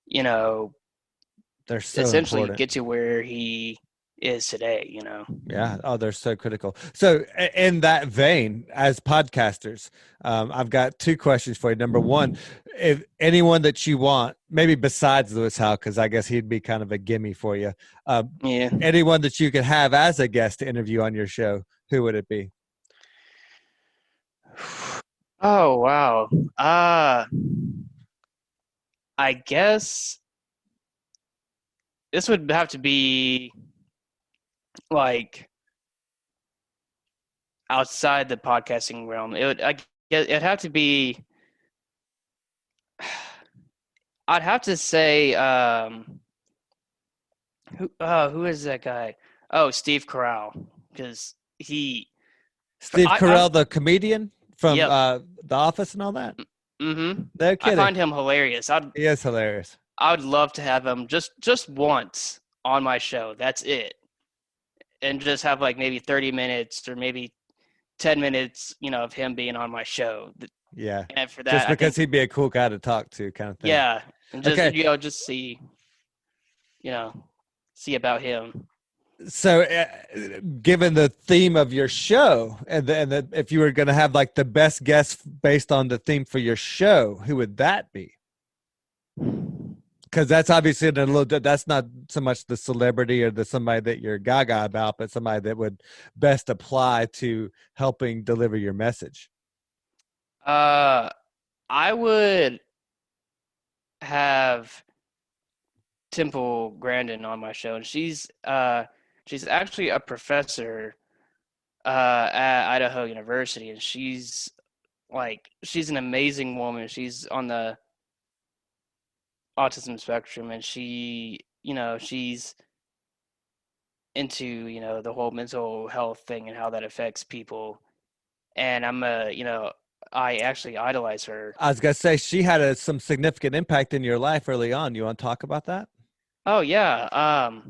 you know, They're so essentially important. get to where he is today. Yeah. Oh, they're so critical. So, in that vein, as podcasters, I've got two questions for you. Number one, if anyone that you want, maybe besides Lewis Howe, because I guess he'd be kind of a gimme for you, uh, Yeah. anyone that you could have as a guest to interview on your show, who would it be? Oh wow. Uh I guess this would have to be like outside the podcasting realm. It'd have to be. I'd have to say, who is that guy? Oh, Steve Carell, because Steve I Carell, the comedian from yep. The Office and all that? Mm-hmm. No I kidding. find him hilarious. He is hilarious. I would love to have him just once on my show. That's it, and just have like maybe 30 minutes or maybe 10 minutes, of him being on my show. Yeah. And for Just that, I because think, he'd be a cool guy to talk to, kind of thing. yeah, and Okay. just you know, see about him. So given the theme of your show if you were going to have like the best guest based on the theme for your show, who would that be? Because that's obviously that's not so much the celebrity or the somebody that you're gaga about, but somebody that would best apply to helping deliver your message. Uh, I would have Temple Grandin on my show, and she's actually a professor at Idaho University, and she's an amazing woman. She's on the autism spectrum, and she's into the whole mental health thing and how that affects people. And I actually idolize her. I was going to say she had some significant impact in your life early on. You want to talk about that Oh yeah. or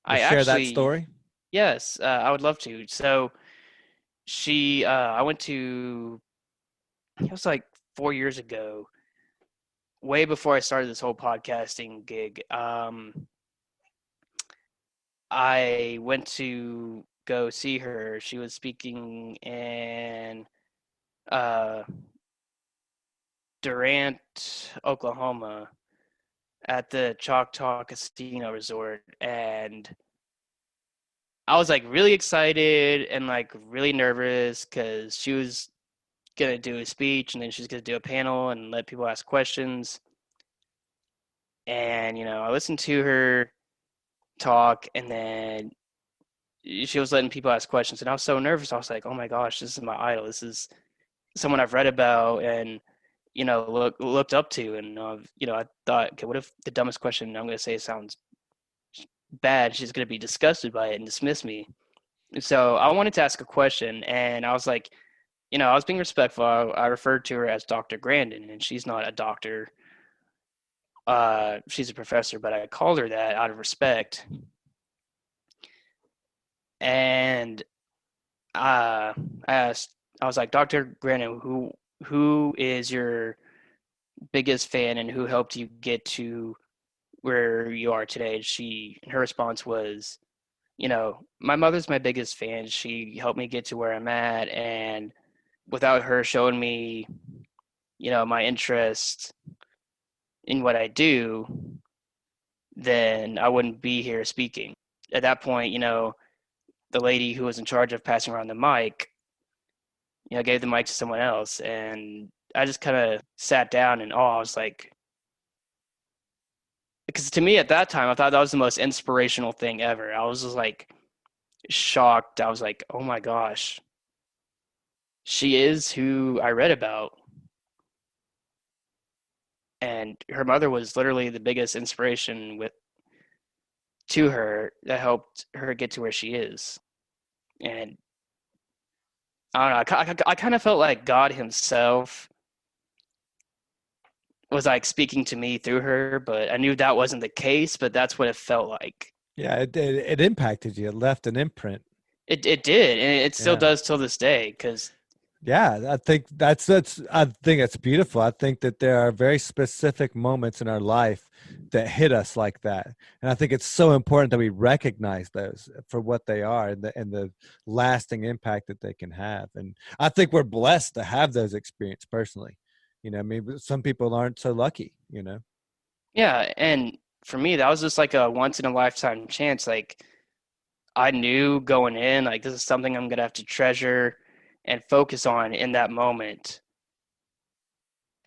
I share that actually story? Yes, I would love to. So I went to, it was like 4 years ago, way before I started this whole podcasting gig. I went to go see her. She was speaking in uh, Durant, Oklahoma, at the Choctaw Casino Resort, and I was like really excited and like really nervous because she was gonna do a speech and then she's gonna do a panel and let people ask questions. And I listened to her talk, and then she was letting people ask questions, and I was so nervous. I was like, "Oh my gosh, this is my idol. This is someone I've read about, and looked up to. And I thought, okay, what if the dumbest question I'm going to say sounds bad? She's going to be disgusted by it and dismiss me. So I wanted to ask a question, and I was like, I was being respectful. I referred to her as Dr. Grandin, and she's not a doctor. She's a professor, but I called her that out of respect. And I asked, I was like, Dr. Grandin, who is your biggest fan, and who helped you get to where you are today? Her response was, my mother's my biggest fan. She helped me get to where I'm at, and without her showing me, my interest in what I do, then I wouldn't be here speaking. At that point, the lady who was in charge of passing around the mic, gave the mic to someone else, and I just kind of sat down in awe. I was like, because to me at that time, I thought that was the most inspirational thing ever. I was just like shocked. I was like, oh my gosh, she is who I read about. And her mother was literally the biggest inspiration to her that helped her get to where she is. And I don't know, I kind of felt like God himself was like speaking to me through her, but I knew that wasn't the case, but that's what it felt like. Yeah, it impacted you. It left an imprint. It did, and it still Yeah. does till this day, because Yeah, I think I think that's beautiful. I think that there are very specific moments in our life that hit us like that. And I think it's so important that we recognize those for what they are, and the lasting impact that they can have. And I think we're blessed to have those experiences personally. I mean, some people aren't so lucky. yeah, and for me, that was just like a once in a lifetime chance. Like, I knew going in, like, this is something I'm gonna have to treasure and focus on in that moment,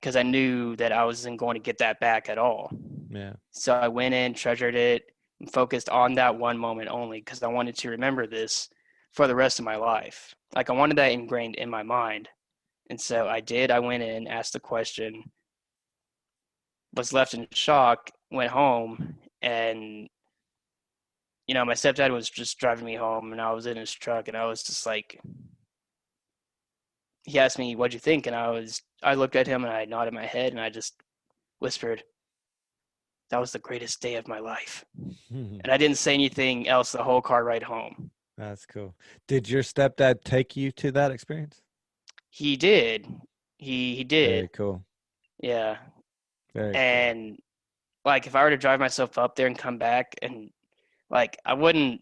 because I knew that I wasn't going to get that back at all. Yeah. So I went in, treasured it, and focused on that one moment only, because I wanted to remember this for the rest of my life. Like, I wanted that ingrained in my mind. And so I did. I went in, asked the question, was left in shock, went home, and my stepdad was just driving me home, and I was in his truck, and I was just like, he asked me, "What'd you think?" And I looked at him, and I nodded my head, and I just whispered, "That was the greatest day of my life." And I didn't say anything else the whole car ride home. That's cool. Did your stepdad take you to that experience? He did. He Very did. cool. Yeah. Very cool. And like, if I were to drive myself up there and come back, and like, I wouldn't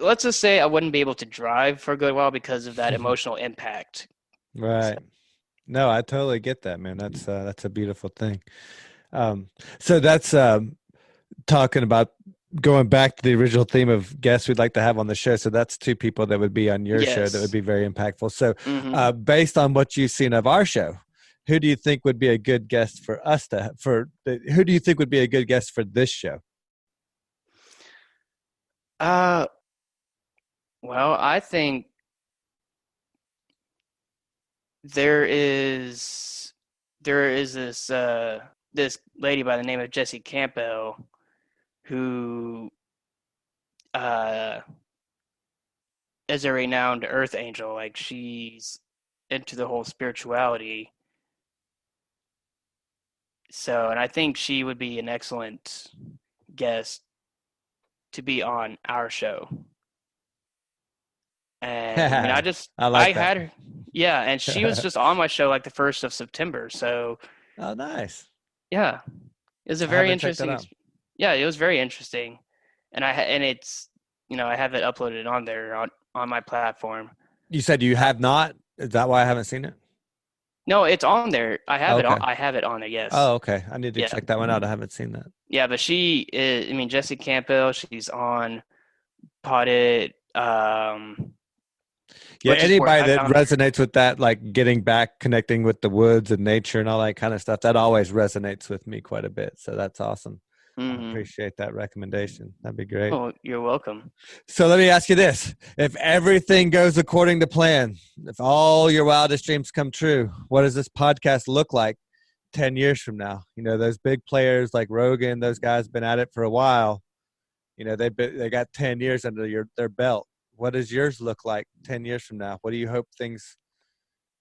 let's just say I wouldn't be able to drive for a good while because of that emotional impact. So, Right. No, I totally get that, man. That's a beautiful thing. So that's talking about going back to the original theme of guests we'd like to have on the show. So that's two people that would be on your show that would yes. be very impactful. So, Hmm. based on what you've seen of our show, who do you think would be a good guest for us who do you think would be a good guest for this show? Uh, well, I think there is this lady by the name of Jessie Campbell, who uh is a renowned earth angel. Like, she's into the whole spirituality. So, and I think she would be an excellent guest to be on our show. And I mean, I I like that. had her, yeah, and she was just on my show like the 1st of September. So, Oh, nice. yeah, it was a I very haven't checked that interesting, out. yeah, it was very interesting. And it's, I have it uploaded on there on my platform. You said you Uh, have not? Is that why I haven't seen it? no, it's on there. Oh, okay. I have it on there. Yes. Oh, okay. I need to Yeah. check that one out. I haven't seen that. Yeah, but she is, I mean, Jessie Campbell, she's on Potted, Yeah, which is where anybody I that found her. resonates with that, like getting back, connecting with the woods and nature and all that kind of stuff, that always resonates with me quite a bit. So that's awesome. I Mm-hmm. appreciate that recommendation. That'd be great. Oh, you're welcome. So let me ask you this. If everything goes according to plan, if all your wildest dreams come true, what does this podcast look like 10 years from now? You know, those big players like Rogan, those guys have been at it for a while. You know, they got 10 years under their belt. What does yours look like 10 years from now? What do you hope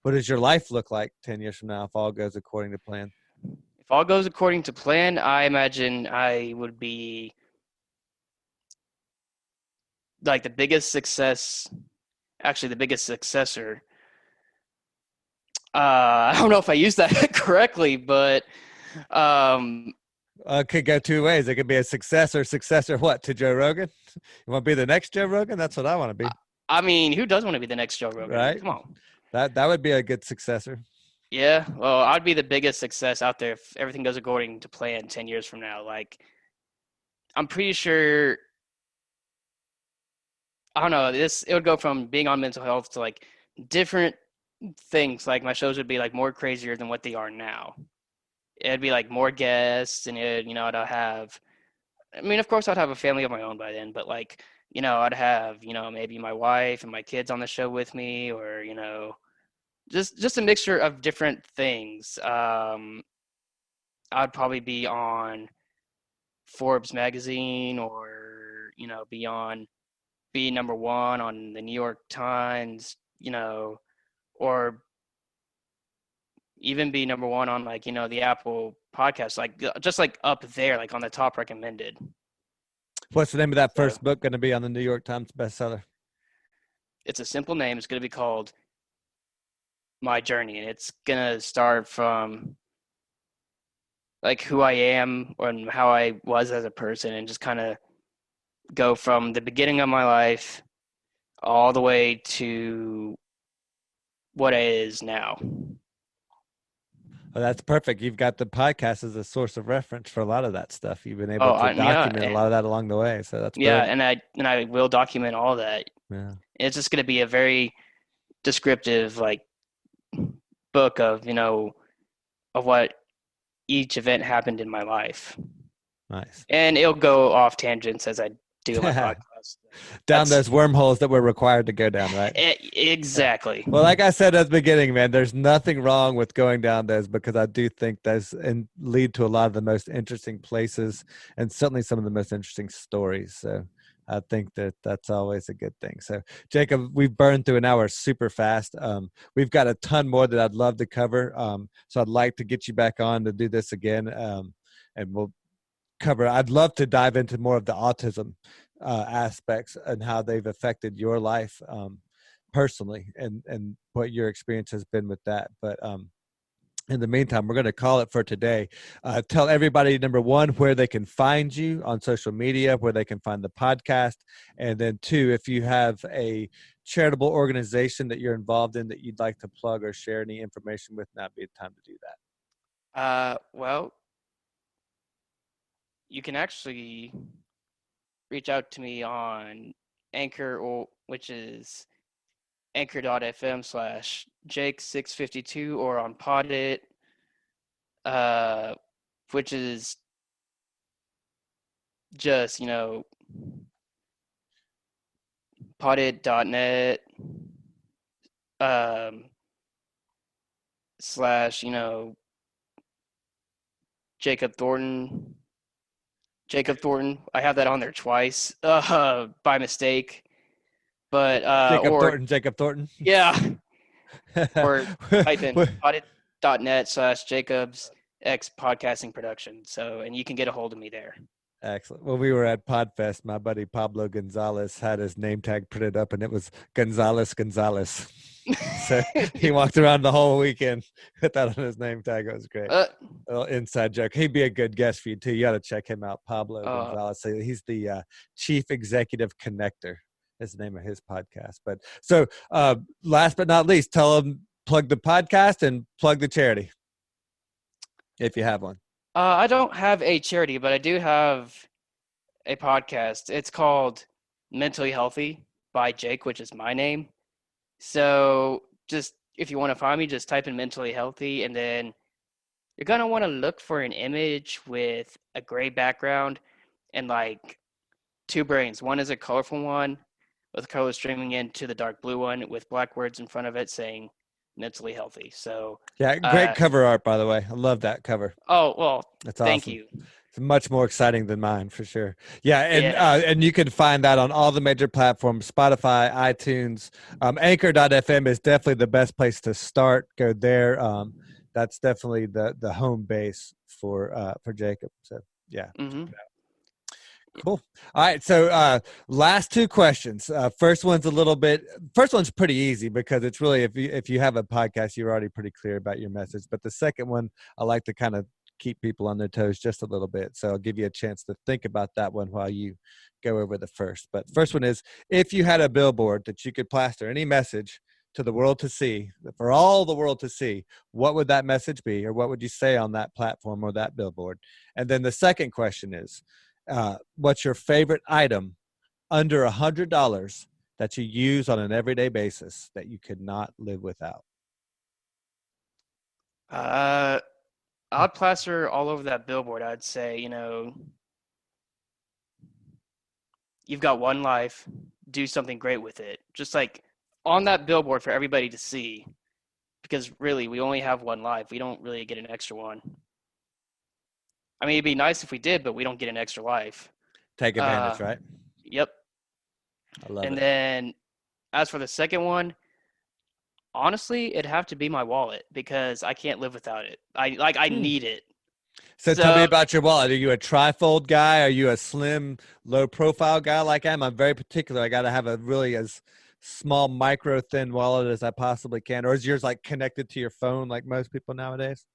what does your life look like 10 years from now if all goes according to plan? If all goes according to plan, I imagine I would be like the biggest success, actually the biggest successor. I don't know if I used that correctly, but um, Could go two ways. It could be a successor what, to Joe Rogan? You want to be the next Joe Rogan? That's what I want to be. I mean, who doesn't want to be the next Joe Rogan? Right? Come on. That would be a good successor. Yeah, well, I'd be the biggest success out there if everything goes according to plan 10 years from now. Like, I'm pretty sure, I don't know, it would go from being on mental health to like different things. Like, my shows would be like more crazier than what they are now. It'd be like more guests, and I'd have, I mean, of course, I'd have a family of my own by then, but like, I'd have, maybe my wife and my kids on the show with me, or, just a mixture of different things. I'd probably be on Forbes magazine, or be number one on the New York Times, or even be number one on like the Apple podcast, like just like up there, like on the top recommended. What's the name of that So first book going to be on the New York Times bestseller? it's a simple name. It's going to be called My Journey, and it's going to start from like who I am and how I was as a person, and just kind of go from the beginning of my life all the way to what it is now. Oh, that's perfect. You've got the podcast as a source of reference for a lot of that stuff. You've been able Oh, to yeah, document a lot of that along the way. So that's yeah, brilliant. and I will document all that. Yeah. It's just going to be a very descriptive like book of of what each event happened in my life, Nice. and it'll go off tangents as I do my podcast. Down That's those wormholes that we're required to go down, right? exactly. Well, like I said at the beginning, man, there's nothing wrong with going down those, because I do think those and lead to a lot of the most interesting places, and certainly some of the most interesting stories. So I think that that's always a good thing. So Jacob, we've burned through an hour super fast. We've got a ton more that I'd love to cover. So I'd like to get you back on to do this again. And we'll I'd love to dive into more of the autism aspects and how they've affected your life personally, and what your experience has been with that. But in the meantime, we're going to call it for today. Tell everybody, number one, where they can find you on social media, where they can find the podcast. And then two, if you have a charitable organization that you're involved in that you'd like to plug or share any information with, now would be the time to do that. Well, you can actually reach out to me on Anchor, or which is anchor.fm/Jake652, or on Podit, which is just, podit.net, slash, Jacob Thornton. Jacob Thornton. I have that on there twice, by mistake. But Jacob Thornton. Yeah. Or type in podit.net/Jacobs X podcasting production. So, and you can get a hold of me there. Excellent. When we were at Podfest, my buddy Pablo Gonzalez had his name tag printed up, and it was Gonzalez. So he walked around the whole weekend with that on his name tag. It was great. A little inside joke. He'd be a good guest for you too. You got to check him out, Pablo Gonzalez. So he's the Chief Executive Connector. Is the name of his podcast. But so last but not least, tell them, plug the podcast and plug the charity if you have one. I don't have a charity, but I do have a podcast. It's called Mentally Healthy by Jake, which is my name. So just if you want to find me, just type in Mentally Healthy, and then you're gonna want to look for an image with a gray background and like two brains. One is a colorful one with color streaming into the dark blue one with black words in front of it saying mentally healthy. So, Yeah, great cover art, by the way. I love that cover. oh, well, That's thank awesome. you. It's much more exciting than mine, for sure. Yeah, Yeah. and you can find that on all the major platforms: Spotify, iTunes, Anchor.fm is definitely the best place to start. Go there. That's definitely the home base for Jacob. So yeah. Mm-hmm. Cool. All right. So last two questions. First one's pretty easy because it's really, if you have a podcast, you're already pretty clear about your message. But the second one, I like to kind of keep people on their toes just a little bit. So I'll give you a chance to think about that one while you go over the first. But first one is, if you had a billboard that you could plaster any message to the world to see, for all the world to see, what would that message be? Or what would you say on that platform or that billboard? And then the second question is, what's your favorite item under $100 that you use on an everyday basis that you could not live without? I'd plaster all over that billboard. I'd say, you've got one life, do something great with it. Just like on that billboard for everybody to see, because really we only have one life. We don't really get an extra one. I mean, it'd be nice if we did, but we don't get an extra life. Take advantage, right? Yep. I love it. And then as for the second one, honestly, it'd have to be my wallet because I can't live without it. I need it. So tell me about your wallet. Are you a trifold guy? Are you a slim, low profile guy like I am? I'm very particular. I got to have a really as small, micro thin wallet as I possibly can. Or is yours like connected to your phone like most people nowadays?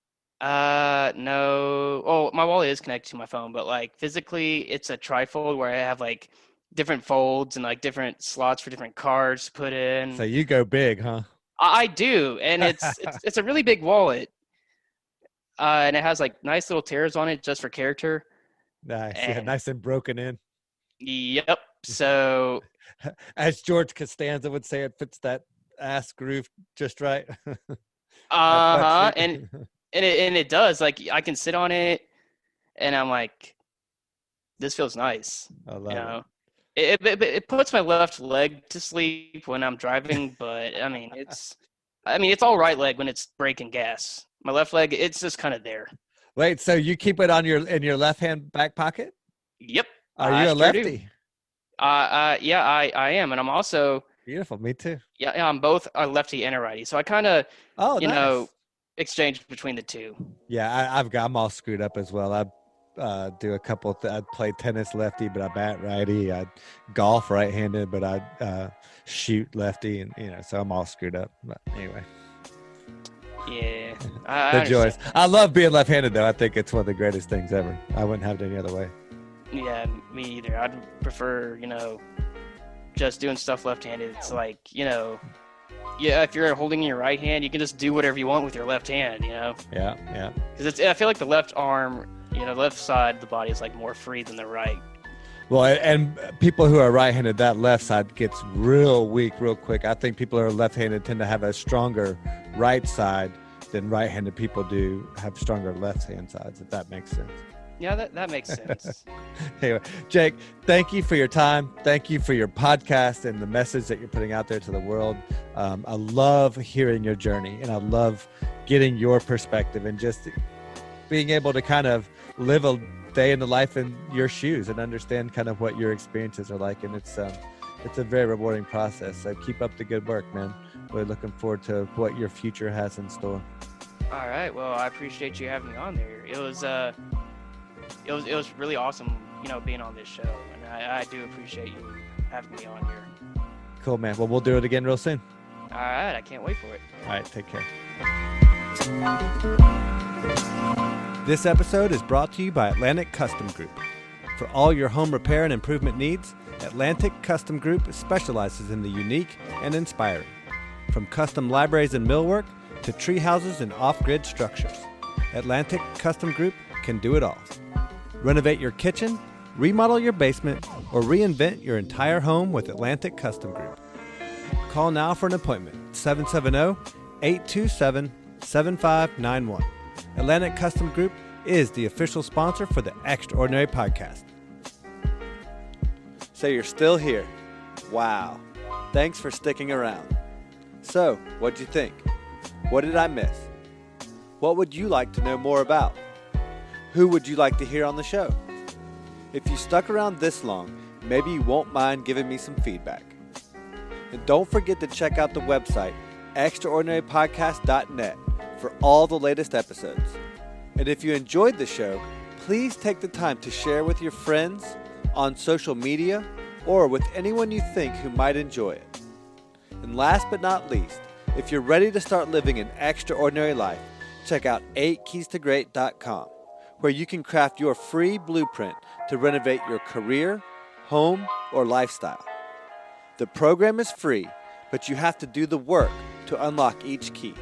No. Oh, my wallet is connected to my phone, but like physically it's a trifold where I have like different folds and like different slots for different cards to put in. So you go big, huh? I do, and it's a really big wallet. And it has like nice little tears on it just for character. Nice. Yeah, nice and broken in. Yep. So as George Costanza would say, it fits that ass groove just right. and it does. Like I can sit on it and I'm like, this feels nice. I love it. It puts my left leg to sleep when I'm driving, but I mean it's all right leg when it's braking gas. My left leg, it's just kind of there. Wait, so you keep it on in your left hand back pocket? Yep. Are you a lefty? Yeah, I am, and I'm also beautiful. Me too. Yeah, I'm both a lefty and a righty, so I kind of exchange between the two. Yeah, I'm all screwed up as well. I do a couple. I play tennis lefty, but I bat righty. I golf right-handed, but I shoot lefty, and so I'm all screwed up. But anyway. Yeah, the joys. I love being left-handed, though. I think it's one of the greatest things ever. I wouldn't have it any other way. Yeah, me either. I'd prefer, just doing stuff left-handed. It's like, if you're holding your right hand, you can just do whatever you want with your left hand, Yeah. Because I feel like the left arm, the left side of the body is like more free than the right. Well, and people who are right-handed, that left side gets real weak real quick. I think people who are left-handed tend to have a stronger right side than right-handed people do have stronger left-hand sides, if that makes sense. Yeah, that makes sense. Anyway, Jake, thank you for your time. Thank you for your podcast and the message that you're putting out there to the world. I love hearing your journey, and I love getting your perspective and just being able to kind of live a day in the life in your shoes and understand kind of what your experiences are like. And it's a very rewarding process. So keep up the good work, man. Really looking forward to what your future has in store. All right. Well, I appreciate you having me on there. It was really awesome, being on this show. And I do appreciate you having me on here. Cool, man. Well, we'll do it again real soon. All right. I can't wait for it. All right. Take care. This episode is brought to you by Atlantic Custom Group. For all your home repair and improvement needs, Atlantic Custom Group specializes in the unique and inspiring. From custom libraries and millwork to tree houses and off-grid structures, Atlantic Custom Group can do it all. Renovate your kitchen, remodel your basement, or reinvent your entire home with Atlantic Custom Group. Call now for an appointment, 770-827-7591. Atlantic Custom Group is the official sponsor for the Extraordinary Podcast. So you're still here. Wow. Thanks for sticking around. So, what'd you think? What did I miss? What would you like to know more about? Who would you like to hear on the show? If you stuck around this long, maybe you won't mind giving me some feedback. And don't forget to check out the website, extraordinarypodcast.net, for all the latest episodes. And if you enjoyed the show, please take the time to share with your friends, on social media, or with anyone you think who might enjoy it. And last but not least, if you're ready to start living an extraordinary life, check out 8keysto great.com, where you can craft your free blueprint to renovate your career, home, or lifestyle. The program is free, but you have to do the work to unlock each key.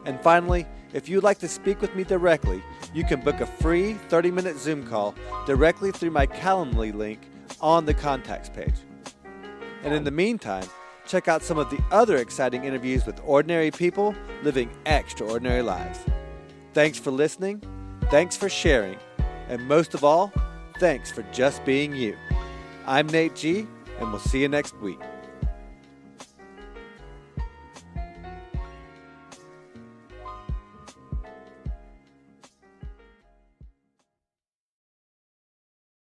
And finally, if you'd like to speak with me directly, you can book a free 30-minute Zoom call directly through my Calendly link on the contacts page. And in the meantime, check out some of the other exciting interviews with ordinary people living extraordinary lives. Thanks for listening, thanks for sharing, and most of all, thanks for just being you. I'm Nate G, and we'll see you next week.